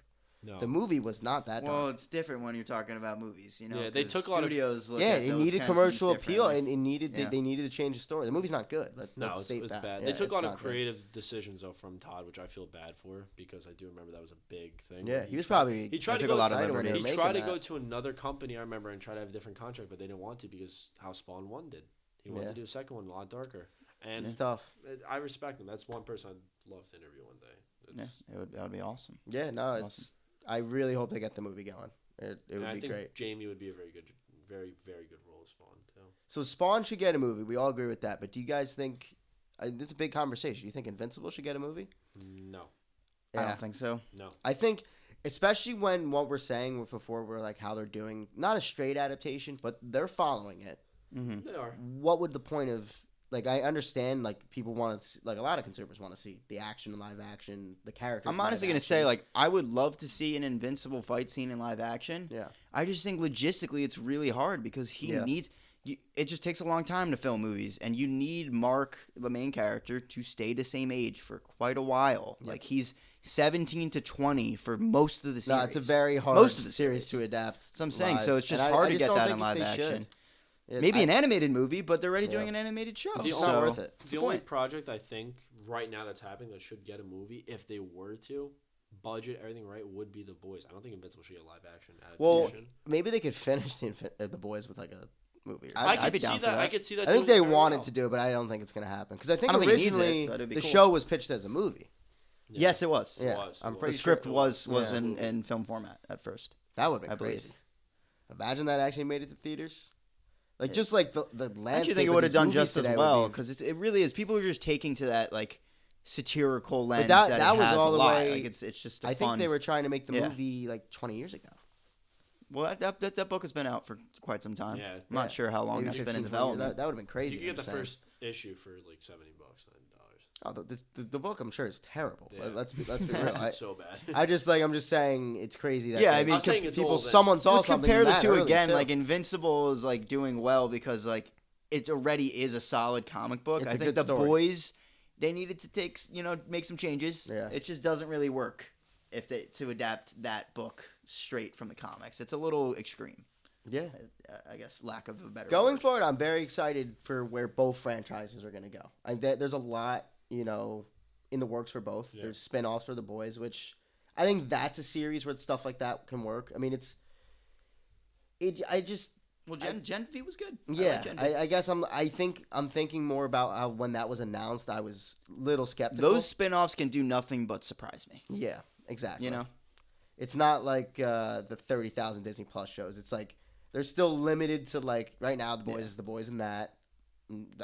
[SPEAKER 3] No.
[SPEAKER 2] The movie was not that dark.
[SPEAKER 1] Well, it's different when you're talking about movies, you know.
[SPEAKER 3] Yeah, they
[SPEAKER 1] 'cause
[SPEAKER 3] took a lot of-
[SPEAKER 1] studios. Look
[SPEAKER 2] Yeah,
[SPEAKER 1] at
[SPEAKER 2] it
[SPEAKER 1] those
[SPEAKER 2] needed
[SPEAKER 1] kinds of
[SPEAKER 2] commercial
[SPEAKER 1] things
[SPEAKER 2] appeal,
[SPEAKER 1] differently.
[SPEAKER 2] and they needed to change the story. The movie's not good. Let's
[SPEAKER 3] it's
[SPEAKER 2] state that.
[SPEAKER 3] bad.
[SPEAKER 2] Yeah,
[SPEAKER 3] They took a
[SPEAKER 2] it's
[SPEAKER 3] lot of
[SPEAKER 2] not good.
[SPEAKER 3] creative decisions though from Todd, which I feel bad for because I do remember that was a big thing.
[SPEAKER 2] Yeah, he was probably.
[SPEAKER 3] He tried to
[SPEAKER 1] took
[SPEAKER 3] go
[SPEAKER 1] a lot of
[SPEAKER 2] excited when they were
[SPEAKER 1] liberties.
[SPEAKER 3] He
[SPEAKER 2] making
[SPEAKER 3] tried to
[SPEAKER 2] that.
[SPEAKER 3] go to another company, I remember, and try to have a different contract, but they didn't want to because how Spawn 1 did. He wanted to do a second one a lot darker. And
[SPEAKER 2] It's tough.
[SPEAKER 3] I respect him. That's one person I'd love to interview one day.
[SPEAKER 1] That would be awesome.
[SPEAKER 2] Yeah, no, it's. I really hope they get the movie going. It would
[SPEAKER 3] I
[SPEAKER 2] be
[SPEAKER 3] think
[SPEAKER 2] great.
[SPEAKER 3] Jamie would be a very good role as Spawn, too.
[SPEAKER 2] So Spawn should get a movie. We all agree with that. But do you guys think? It's a big conversation. Do you think Invincible should get a movie?
[SPEAKER 3] No.
[SPEAKER 1] I don't think so.
[SPEAKER 3] No.
[SPEAKER 2] I think, especially when what we're saying before, we're like how they're doing not a straight adaptation, but they're following it.
[SPEAKER 1] Mm-hmm.
[SPEAKER 3] They are.
[SPEAKER 2] What would the point of? Like, I understand, like, people want to, like, a lot of consumers want to see the action in live action, the characters.
[SPEAKER 1] I'm honestly going to say, like, I would love to see an Invincible fight scene in live action.
[SPEAKER 2] Yeah.
[SPEAKER 1] I just think logistically it's really hard because he needs... It just takes a long time to film movies, and you need Mark, the main character, to stay the same age for quite a while. Like, he's 17 to 20 for most of the series.
[SPEAKER 2] No, it's a very hard
[SPEAKER 1] most of the
[SPEAKER 2] series to adapt.
[SPEAKER 1] That's what I'm saying.
[SPEAKER 2] live.
[SPEAKER 1] So it's just
[SPEAKER 2] And
[SPEAKER 1] hard
[SPEAKER 2] I
[SPEAKER 1] to
[SPEAKER 2] just
[SPEAKER 1] get
[SPEAKER 2] don't
[SPEAKER 1] that
[SPEAKER 2] think
[SPEAKER 1] in live
[SPEAKER 2] they
[SPEAKER 1] action.
[SPEAKER 2] should.
[SPEAKER 1] Maybe an animated movie, but they're already doing
[SPEAKER 2] Yeah.
[SPEAKER 1] an animated show.
[SPEAKER 2] It's
[SPEAKER 1] so
[SPEAKER 2] not worth it.
[SPEAKER 3] The only project I think right now that's happening that should get a movie, if they were to, budget everything right, would be The Boys. I don't think Invincible should get a live action
[SPEAKER 2] Well,
[SPEAKER 3] adaptation.
[SPEAKER 2] maybe they could finish the Boys with, like, a movie. Or
[SPEAKER 1] I'd
[SPEAKER 3] could
[SPEAKER 1] be
[SPEAKER 3] see
[SPEAKER 1] down for
[SPEAKER 3] that. I
[SPEAKER 1] that.
[SPEAKER 3] could see that.
[SPEAKER 2] I think
[SPEAKER 3] doing
[SPEAKER 2] they
[SPEAKER 3] very
[SPEAKER 2] wanted
[SPEAKER 3] well.
[SPEAKER 2] to do it, but I don't think it's going to happen. Because I think
[SPEAKER 1] I don't think it needs it,
[SPEAKER 2] originally
[SPEAKER 1] but it'd be
[SPEAKER 2] the
[SPEAKER 1] cool.
[SPEAKER 2] show was pitched as a movie.
[SPEAKER 3] Yeah.
[SPEAKER 1] Yes, it was.
[SPEAKER 2] Yeah,
[SPEAKER 3] was.
[SPEAKER 2] I'm
[SPEAKER 3] The
[SPEAKER 2] pretty
[SPEAKER 1] The script
[SPEAKER 2] sure.
[SPEAKER 1] was
[SPEAKER 2] Yeah.
[SPEAKER 1] in film format at first.
[SPEAKER 2] That would have
[SPEAKER 1] I
[SPEAKER 2] been
[SPEAKER 1] believe.
[SPEAKER 2] crazy. Imagine that actually made it to theaters. Like, just like the landscape.
[SPEAKER 1] I actually think it
[SPEAKER 2] of
[SPEAKER 1] would have
[SPEAKER 2] these
[SPEAKER 1] done
[SPEAKER 2] movies
[SPEAKER 1] just as
[SPEAKER 2] today would
[SPEAKER 1] well
[SPEAKER 2] be-
[SPEAKER 1] because it really is. People are just taking to that like satirical lens
[SPEAKER 2] that
[SPEAKER 1] that
[SPEAKER 2] was
[SPEAKER 1] it has
[SPEAKER 2] all
[SPEAKER 1] a
[SPEAKER 2] the
[SPEAKER 1] lot.
[SPEAKER 2] way-
[SPEAKER 1] Like it's just.
[SPEAKER 2] I think they were trying to make the
[SPEAKER 1] Yeah.
[SPEAKER 2] movie like 20 years ago.
[SPEAKER 1] Well, that book has been out for quite some time.
[SPEAKER 3] Yeah.
[SPEAKER 1] I'm not sure how long
[SPEAKER 2] Maybe
[SPEAKER 1] that's been
[SPEAKER 2] 15,
[SPEAKER 1] in
[SPEAKER 2] 20 years.
[SPEAKER 1] development.
[SPEAKER 2] That would have been crazy.
[SPEAKER 3] You could get
[SPEAKER 2] I'm
[SPEAKER 3] the
[SPEAKER 2] saying.
[SPEAKER 3] first issue for like $70, $90.
[SPEAKER 2] Oh, the book I'm sure is terrible.
[SPEAKER 3] Yeah.
[SPEAKER 2] Let's be real.
[SPEAKER 3] It's so bad.
[SPEAKER 2] I'm just saying it's crazy that
[SPEAKER 1] Yeah, I mean,
[SPEAKER 3] I'm saying it's
[SPEAKER 2] people
[SPEAKER 3] old, then.
[SPEAKER 2] someone saw
[SPEAKER 1] Let's
[SPEAKER 2] something
[SPEAKER 1] compare the
[SPEAKER 2] that
[SPEAKER 1] two
[SPEAKER 2] early,
[SPEAKER 1] again.
[SPEAKER 2] too.
[SPEAKER 1] Like Invincible is like doing well because like it already is a solid comic book.
[SPEAKER 2] It's
[SPEAKER 1] I
[SPEAKER 2] a
[SPEAKER 1] think
[SPEAKER 2] good
[SPEAKER 1] the
[SPEAKER 2] story.
[SPEAKER 1] boys they needed to make some changes.
[SPEAKER 2] Yeah.
[SPEAKER 1] It just doesn't really work to adapt that book straight from the comics. It's a little extreme.
[SPEAKER 2] yeah.
[SPEAKER 1] I guess lack of a better
[SPEAKER 2] Going
[SPEAKER 1] word.
[SPEAKER 2] forward, I'm very excited for where both franchises are going to go. There's a lot, in the works for both.
[SPEAKER 3] Yeah.
[SPEAKER 2] There's spin-offs for the boys, which I think that's a series where stuff like that can work. I mean,
[SPEAKER 1] Well, Gen V was good.
[SPEAKER 2] yeah.
[SPEAKER 1] Gen V.
[SPEAKER 2] I guess I'm thinking more about how when that was announced, I was a little skeptical.
[SPEAKER 1] Those spin-offs can do nothing but surprise me.
[SPEAKER 2] yeah, exactly.
[SPEAKER 1] You know,
[SPEAKER 2] It's not like the 30,000 Disney Plus shows. It's like they're still limited to like right now the boys is the boys in that.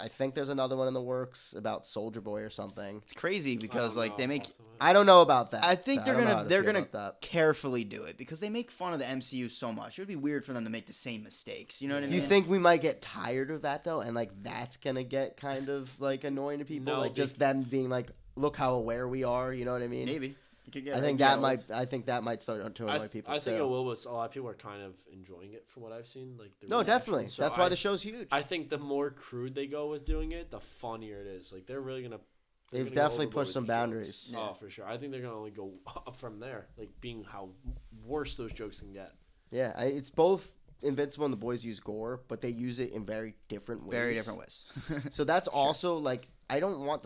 [SPEAKER 2] I think there's another one in the works about Soldier Boy or something.
[SPEAKER 1] it's crazy because like they make.
[SPEAKER 2] I don't know about that.
[SPEAKER 1] I think
[SPEAKER 2] don't know how to
[SPEAKER 1] they're
[SPEAKER 2] feel
[SPEAKER 1] gonna
[SPEAKER 2] about that.
[SPEAKER 1] carefully do it because they make fun of the MCU so much. It would be weird for them to make the same mistakes. You know what I
[SPEAKER 2] Do
[SPEAKER 1] mean?
[SPEAKER 2] you think we might get tired of that though, and like that's gonna get kind of like annoying to people,
[SPEAKER 3] No,
[SPEAKER 2] like just them being like, look how aware we are. You know what I mean?
[SPEAKER 1] Maybe. You could get
[SPEAKER 2] I think that might start to annoy people.
[SPEAKER 3] I think
[SPEAKER 2] too.
[SPEAKER 3] it will, but a lot of people are kind of enjoying it from what I've seen. Like the
[SPEAKER 2] No,
[SPEAKER 3] reaction.
[SPEAKER 2] definitely.
[SPEAKER 3] So
[SPEAKER 2] That's why the show's huge.
[SPEAKER 3] I think the more crude they go with doing it, the funnier it is. Like they're really gonna.
[SPEAKER 2] They've
[SPEAKER 3] gonna go
[SPEAKER 2] definitely
[SPEAKER 3] overboard
[SPEAKER 2] pushed
[SPEAKER 3] with
[SPEAKER 2] some
[SPEAKER 3] these jokes.
[SPEAKER 2] boundaries.
[SPEAKER 3] Oh, for sure. I think they're gonna only go up from there, like being how worse those jokes can get.
[SPEAKER 2] Yeah, it's both Invincible and the boys use gore, but they use it in very different ways.
[SPEAKER 1] Very different ways.
[SPEAKER 2] So that's also like I don't want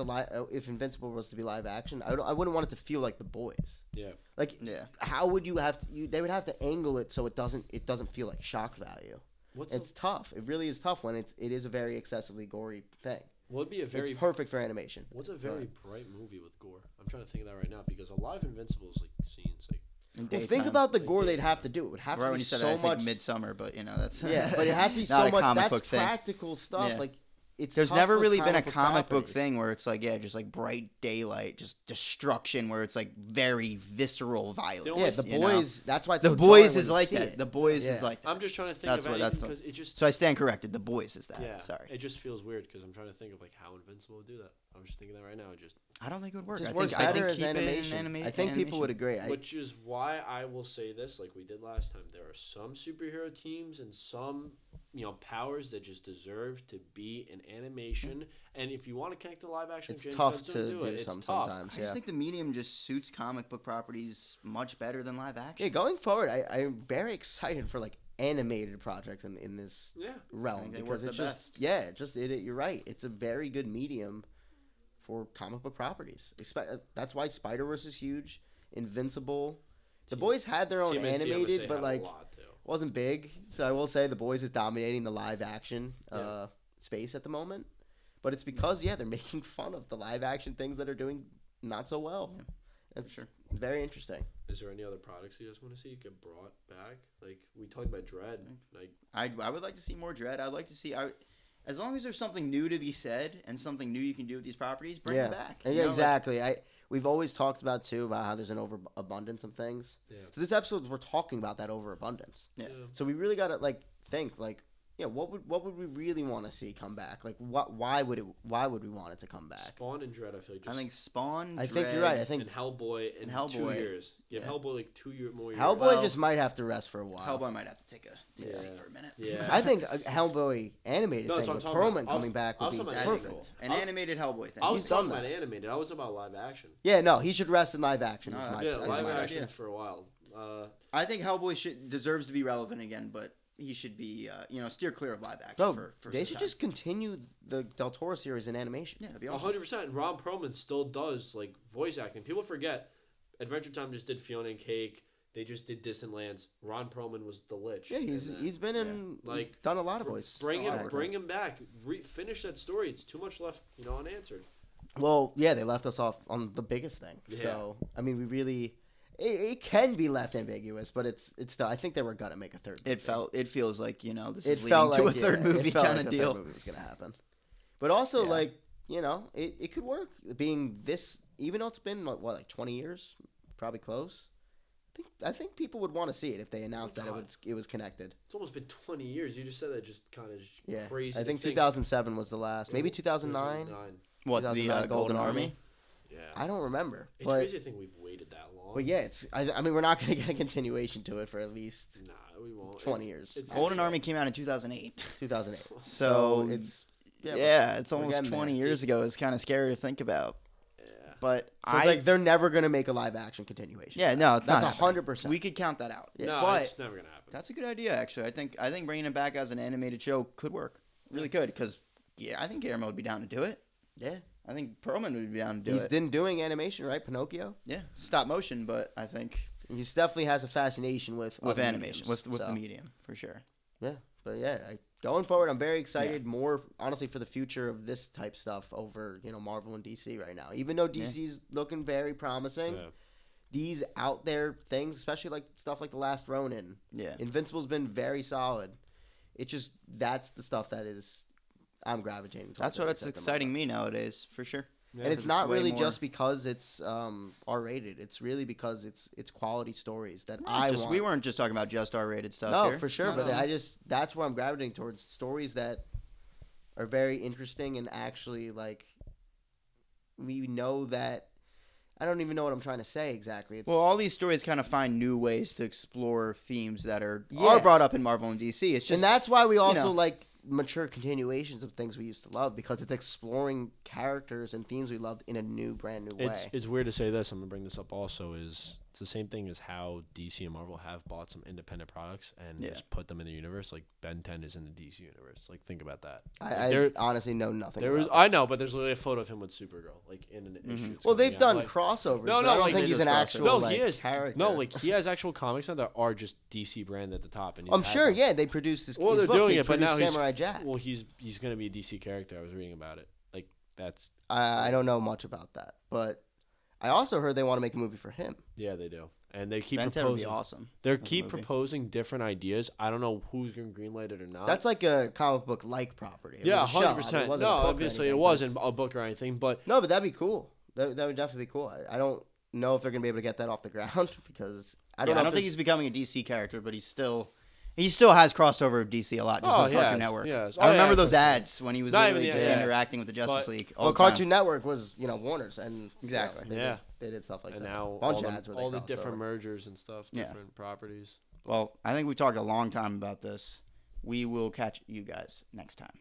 [SPEAKER 2] if Invincible was to be live action, I wouldn't want it to feel like the boys.
[SPEAKER 3] Yeah.
[SPEAKER 2] Like
[SPEAKER 1] Yeah.
[SPEAKER 2] how would you have to? They would have to angle it so it doesn't feel like shock value. It's tough. It really is tough when it is a very excessively gory thing.
[SPEAKER 3] Would be a very
[SPEAKER 2] It's perfect for animation.
[SPEAKER 3] What's a very bright movie with gore? I'm trying to think of that right now because a lot of Invincible's like scenes like
[SPEAKER 1] in
[SPEAKER 2] Well,
[SPEAKER 1] daytime.
[SPEAKER 2] think about the
[SPEAKER 3] Like
[SPEAKER 2] gore they'd
[SPEAKER 3] daytime.
[SPEAKER 2] have to do. It would have
[SPEAKER 1] Right
[SPEAKER 2] to
[SPEAKER 1] when
[SPEAKER 2] be
[SPEAKER 1] you said
[SPEAKER 2] so
[SPEAKER 1] that, I think
[SPEAKER 2] much.
[SPEAKER 1] Midsummer, but that's
[SPEAKER 2] Yeah, but it had to be
[SPEAKER 1] not
[SPEAKER 2] so
[SPEAKER 1] a
[SPEAKER 2] much.
[SPEAKER 1] comic
[SPEAKER 2] That's
[SPEAKER 1] book thing.
[SPEAKER 2] practical stuff.
[SPEAKER 1] Yeah.
[SPEAKER 2] Like it's
[SPEAKER 1] There's
[SPEAKER 2] tough
[SPEAKER 1] never
[SPEAKER 2] with
[SPEAKER 1] really been a
[SPEAKER 2] book
[SPEAKER 1] comic book
[SPEAKER 2] properties.
[SPEAKER 1] thing where it's like, just like bright daylight, just destruction, where it's like very visceral violence.
[SPEAKER 2] Yeah, the
[SPEAKER 1] you know?
[SPEAKER 2] boys. That's why it's
[SPEAKER 1] The
[SPEAKER 2] so
[SPEAKER 1] Boys
[SPEAKER 2] jarring
[SPEAKER 1] is
[SPEAKER 2] when you
[SPEAKER 1] like
[SPEAKER 2] see
[SPEAKER 1] that.
[SPEAKER 2] it.
[SPEAKER 1] The Boys is
[SPEAKER 2] Yeah.
[SPEAKER 1] like that.
[SPEAKER 3] I'm just trying to think
[SPEAKER 1] That's
[SPEAKER 3] of
[SPEAKER 1] what-
[SPEAKER 3] anything
[SPEAKER 1] that's what-
[SPEAKER 3] because it just
[SPEAKER 1] So I stand corrected. The Boys is that.
[SPEAKER 3] yeah.
[SPEAKER 1] Sorry.
[SPEAKER 3] It just feels weird because I'm trying to think of like how Invincible would do that. I'm just thinking that right now.
[SPEAKER 1] I don't think it would work.
[SPEAKER 2] Just
[SPEAKER 1] I
[SPEAKER 2] works
[SPEAKER 1] think, I
[SPEAKER 2] better
[SPEAKER 1] think
[SPEAKER 2] as
[SPEAKER 1] keep it in
[SPEAKER 2] animation. I think people would agree.
[SPEAKER 3] Which is why I will say this, like we did last time. There are some superhero teams and some, powers that just deserve to be in animation. And if you want to connect to live action,
[SPEAKER 2] It's
[SPEAKER 3] James
[SPEAKER 2] tough
[SPEAKER 3] Gunn's
[SPEAKER 2] to
[SPEAKER 3] gonna
[SPEAKER 2] do
[SPEAKER 3] it. It's
[SPEAKER 2] some
[SPEAKER 3] tough.
[SPEAKER 2] sometimes.
[SPEAKER 1] I
[SPEAKER 2] Yeah.
[SPEAKER 1] just think the medium just suits comic book properties much better than live action.
[SPEAKER 2] Yeah, going forward, I'm very excited for like animated projects in this
[SPEAKER 3] Yeah.
[SPEAKER 2] realm
[SPEAKER 1] they
[SPEAKER 2] because
[SPEAKER 1] work
[SPEAKER 2] it's
[SPEAKER 1] the
[SPEAKER 2] just
[SPEAKER 1] best.
[SPEAKER 2] you're right. It's a very good medium for comic book properties. That's why Spider-Verse is huge. Invincible. The Boys had their own
[SPEAKER 3] TMNT, I'm gonna say,
[SPEAKER 2] animated,
[SPEAKER 3] had
[SPEAKER 2] but
[SPEAKER 3] a
[SPEAKER 2] like
[SPEAKER 3] lot, too.
[SPEAKER 2] wasn't big. So I will say the Boys is dominating the live action
[SPEAKER 3] Yeah.
[SPEAKER 2] space at the moment. But it's because they're making fun of the live action things that are doing not so well.
[SPEAKER 1] Yeah,
[SPEAKER 2] It's
[SPEAKER 1] sure.
[SPEAKER 2] very interesting.
[SPEAKER 3] Is there any other products you guys want to see get brought back? Like we talked about Dread. Like
[SPEAKER 1] I would like to see more Dread. I'd like to see. As long as there's something new to be said and something new you can do with these properties, bring them back.
[SPEAKER 2] Yeah,
[SPEAKER 1] You know, like-
[SPEAKER 2] exactly. We've always talked about too about how there's an overabundance of things.
[SPEAKER 3] yeah.
[SPEAKER 2] So this episode we're talking about that overabundance.
[SPEAKER 1] Yeah.
[SPEAKER 2] So we really gotta think what would we really want to see come back? Like why would we want it to come back?
[SPEAKER 3] Spawn and Dread. I feel like just
[SPEAKER 1] I think Spawn.
[SPEAKER 2] I think you're right. I think
[SPEAKER 3] and Hellboy in
[SPEAKER 1] And Hellboy.
[SPEAKER 3] 2 years. Give
[SPEAKER 1] Yeah.
[SPEAKER 3] Hellboy like 2 more years.
[SPEAKER 2] Hellboy
[SPEAKER 1] Well,
[SPEAKER 2] just might have to rest for a while.
[SPEAKER 1] Hellboy might have to take a seat
[SPEAKER 3] Yeah.
[SPEAKER 1] for a minute.
[SPEAKER 3] Yeah.
[SPEAKER 2] I think a Hellboy animated
[SPEAKER 3] No, that's
[SPEAKER 2] thing
[SPEAKER 3] what
[SPEAKER 2] with
[SPEAKER 3] I'm talking
[SPEAKER 2] Perlman
[SPEAKER 3] about. I was-
[SPEAKER 2] coming back
[SPEAKER 3] I
[SPEAKER 2] would
[SPEAKER 3] was
[SPEAKER 2] be
[SPEAKER 3] talking about
[SPEAKER 1] That'd be
[SPEAKER 2] perfect.
[SPEAKER 1] cool. An
[SPEAKER 3] I was-
[SPEAKER 1] animated Hellboy thing.
[SPEAKER 3] I was
[SPEAKER 2] He's
[SPEAKER 3] talking
[SPEAKER 2] done
[SPEAKER 3] about
[SPEAKER 2] that.
[SPEAKER 3] animated. I wasn't about live action.
[SPEAKER 2] Yeah, no, he should rest in live action.
[SPEAKER 1] No,
[SPEAKER 2] is
[SPEAKER 1] that's-
[SPEAKER 3] Yeah,
[SPEAKER 1] that's
[SPEAKER 3] live
[SPEAKER 1] my
[SPEAKER 3] action
[SPEAKER 1] idea.
[SPEAKER 3] for a while.
[SPEAKER 1] I think Hellboy deserves to be relevant again, but he should be steer clear of live action.
[SPEAKER 2] No,
[SPEAKER 1] for
[SPEAKER 2] they
[SPEAKER 1] some
[SPEAKER 2] should
[SPEAKER 1] time.
[SPEAKER 2] just continue the Del Toro series in animation.
[SPEAKER 1] Yeah, it'd be awesome.
[SPEAKER 3] 100%. Ron Perlman still does like voice acting. People forget Adventure Time just did Fiona and Cake. They just did Distant Lands. Ron Perlman was the Lich.
[SPEAKER 2] Yeah,
[SPEAKER 3] in
[SPEAKER 2] he's
[SPEAKER 3] that.
[SPEAKER 2] been in
[SPEAKER 3] Like,
[SPEAKER 2] he's done a lot of voice.
[SPEAKER 3] Bring
[SPEAKER 2] acting.
[SPEAKER 3] him back. Finish that story. It's too much left, unanswered.
[SPEAKER 2] Well, yeah, they left us off on the biggest thing.
[SPEAKER 3] Yeah.
[SPEAKER 2] So I mean, we really it can be left ambiguous, but it's still. I think they were gonna make a third.
[SPEAKER 1] It feels like this
[SPEAKER 2] It
[SPEAKER 1] is leading
[SPEAKER 2] felt
[SPEAKER 1] to
[SPEAKER 2] like
[SPEAKER 1] a third movie
[SPEAKER 2] it felt
[SPEAKER 1] kind
[SPEAKER 2] like
[SPEAKER 1] of
[SPEAKER 2] the
[SPEAKER 1] deal.
[SPEAKER 2] Third movie was gonna happen, but also
[SPEAKER 1] Yeah.
[SPEAKER 2] it could work. Being this, even though it's been like 20 years, probably close. I think people would want to see it if they announced that
[SPEAKER 3] God.
[SPEAKER 2] it was connected.
[SPEAKER 3] It's almost been 20 years. You just said that just kind of
[SPEAKER 2] Yeah,
[SPEAKER 3] crazy.
[SPEAKER 2] I think
[SPEAKER 3] to
[SPEAKER 2] 2007 was the last. Maybe 2009.
[SPEAKER 3] 2009.
[SPEAKER 1] What the
[SPEAKER 2] 2009
[SPEAKER 1] Golden Army?
[SPEAKER 3] Yeah.
[SPEAKER 2] I don't remember.
[SPEAKER 3] It's
[SPEAKER 2] but,
[SPEAKER 3] crazy to think we've waited that long.
[SPEAKER 2] But yeah, it's. I mean, we're not going to get a continuation to it for at least
[SPEAKER 3] Nah, we won't.
[SPEAKER 2] 20 years.
[SPEAKER 3] It's
[SPEAKER 1] Golden Army came out in 2008.
[SPEAKER 2] 2008.
[SPEAKER 1] So
[SPEAKER 2] it's
[SPEAKER 1] Yeah, it's
[SPEAKER 2] we're
[SPEAKER 1] almost
[SPEAKER 2] getting
[SPEAKER 1] 20
[SPEAKER 2] there.
[SPEAKER 1] years ago. It's kind of scary to think about.
[SPEAKER 3] Yeah.
[SPEAKER 1] But
[SPEAKER 2] So it's like they're never going to make a live action continuation.
[SPEAKER 1] yeah, no, it's
[SPEAKER 2] That's
[SPEAKER 1] not happening.
[SPEAKER 2] 100%.
[SPEAKER 1] We could count that out.
[SPEAKER 2] Yeah.
[SPEAKER 3] No,
[SPEAKER 1] but
[SPEAKER 3] it's never gonna happen.
[SPEAKER 1] that's a good idea, actually. I think bringing it back as an animated show could work. Really could, because I think Guillermo would be down to do it.
[SPEAKER 2] Yeah.
[SPEAKER 1] I think Perlman would be down to do
[SPEAKER 2] He's
[SPEAKER 1] it.
[SPEAKER 2] been doing animation, right? Pinocchio.
[SPEAKER 1] Yeah, stop motion, but I think
[SPEAKER 2] He definitely has a fascination with other
[SPEAKER 1] animation,
[SPEAKER 2] mediums,
[SPEAKER 1] with
[SPEAKER 2] so.
[SPEAKER 1] the medium for sure.
[SPEAKER 2] Yeah, but yeah, going forward, I'm very excited. More honestly for the future of this type stuff over Marvel and DC right now. Even though DC's looking very promising,
[SPEAKER 3] Yeah.
[SPEAKER 2] these out there things, especially like stuff like The Last Ronin,
[SPEAKER 1] Yeah,
[SPEAKER 2] Invincible's been very solid. It just that's the stuff that is I'm gravitating towards.
[SPEAKER 1] that's
[SPEAKER 2] at
[SPEAKER 1] what's
[SPEAKER 2] least at the
[SPEAKER 1] exciting
[SPEAKER 2] moment.
[SPEAKER 1] me nowadays for sure.
[SPEAKER 3] Yeah,
[SPEAKER 2] And it's
[SPEAKER 1] 'cause
[SPEAKER 2] not
[SPEAKER 1] it's way
[SPEAKER 2] really
[SPEAKER 1] more-
[SPEAKER 2] just because it's R-rated. It's really because it's quality stories that I want.
[SPEAKER 1] We weren't just talking about just R-rated stuff.
[SPEAKER 2] No,
[SPEAKER 1] here.
[SPEAKER 2] for sure.
[SPEAKER 1] Not
[SPEAKER 2] But
[SPEAKER 1] at all.
[SPEAKER 2] that's where I'm gravitating towards stories that are very interesting and actually we know that. I don't even know what I'm trying to say exactly. It's,
[SPEAKER 1] Well, all these stories kind of find new ways to explore themes that are
[SPEAKER 2] Yeah.
[SPEAKER 1] brought up in Marvel and DC. It's just
[SPEAKER 2] and that's why we also
[SPEAKER 1] know.
[SPEAKER 2] like mature continuations of things we used to love because it's exploring characters and themes we loved in a brand new way.
[SPEAKER 3] It's weird to say this. I'm gonna bring this up. Also, is it's the same thing as how DC and Marvel have bought some independent products and
[SPEAKER 1] Yeah.
[SPEAKER 3] just put them in the universe. Like Ben 10 is in the DC universe. Like think about that.
[SPEAKER 2] I
[SPEAKER 3] there-
[SPEAKER 2] honestly know nothing.
[SPEAKER 3] There was
[SPEAKER 2] about
[SPEAKER 3] I know, but there's literally a photo of him with Supergirl, like in an issue.
[SPEAKER 2] it.
[SPEAKER 3] that's
[SPEAKER 2] Well,
[SPEAKER 3] coming
[SPEAKER 2] they've
[SPEAKER 3] out.
[SPEAKER 2] done
[SPEAKER 3] Like-
[SPEAKER 2] crossovers.
[SPEAKER 3] No,
[SPEAKER 2] but
[SPEAKER 3] no,
[SPEAKER 2] I don't
[SPEAKER 3] like
[SPEAKER 2] think
[SPEAKER 3] they
[SPEAKER 2] he's
[SPEAKER 1] do
[SPEAKER 2] an
[SPEAKER 1] crossovers.
[SPEAKER 2] actual
[SPEAKER 3] No,
[SPEAKER 2] like,
[SPEAKER 3] he is
[SPEAKER 2] character.
[SPEAKER 3] No, like he has actual comics now that are just DC brand at the top. And he's
[SPEAKER 2] I'm
[SPEAKER 3] had
[SPEAKER 2] sure.
[SPEAKER 3] them.
[SPEAKER 2] Yeah, they produced his.
[SPEAKER 3] Well,
[SPEAKER 2] his
[SPEAKER 3] they're
[SPEAKER 2] books.
[SPEAKER 3] doing
[SPEAKER 2] They
[SPEAKER 3] it, but now
[SPEAKER 2] produced
[SPEAKER 3] he's
[SPEAKER 2] Samurai Jack.
[SPEAKER 3] Well, he's gonna be a DC character. I was reading about it. Like that's
[SPEAKER 2] I don't know much about that, but I also heard they want to make a movie for him.
[SPEAKER 3] yeah, they do. And they keep
[SPEAKER 1] Ben 10 would
[SPEAKER 3] proposing.
[SPEAKER 1] be awesome.
[SPEAKER 3] They keep proposing different ideas. I don't know who's going to greenlight it or not.
[SPEAKER 2] That's like a comic book like property. It
[SPEAKER 3] yeah,
[SPEAKER 2] was a show.
[SPEAKER 3] 100%.
[SPEAKER 2] It wasn't
[SPEAKER 3] No,
[SPEAKER 2] a book or
[SPEAKER 3] obviously it
[SPEAKER 2] anything,
[SPEAKER 3] wasn't a book or anything, but
[SPEAKER 2] no, but that'd be cool. That would definitely be cool. I don't know if they're gonna be able to get that off the ground because I don't know.
[SPEAKER 1] I don't think he's becoming a DC character, but he still has crossed over with DC a lot, just with Cartoon Network.
[SPEAKER 3] Yes.
[SPEAKER 1] I remember those ads when he was
[SPEAKER 3] Not
[SPEAKER 1] literally
[SPEAKER 3] even-
[SPEAKER 1] just
[SPEAKER 3] yeah.
[SPEAKER 1] interacting with the Justice League. All
[SPEAKER 2] Well,
[SPEAKER 1] the time.
[SPEAKER 2] Cartoon Network was Warner's and
[SPEAKER 1] Exactly.
[SPEAKER 2] they did stuff like
[SPEAKER 3] and
[SPEAKER 2] that.
[SPEAKER 3] now
[SPEAKER 2] Bunch
[SPEAKER 3] all
[SPEAKER 2] of
[SPEAKER 3] the,
[SPEAKER 2] ads where they
[SPEAKER 3] all the
[SPEAKER 2] crossed
[SPEAKER 3] different
[SPEAKER 2] over.
[SPEAKER 3] mergers and stuff,
[SPEAKER 1] Yeah.
[SPEAKER 3] different properties.
[SPEAKER 1] Well, I think we talked a long time about this. We will catch you guys next time.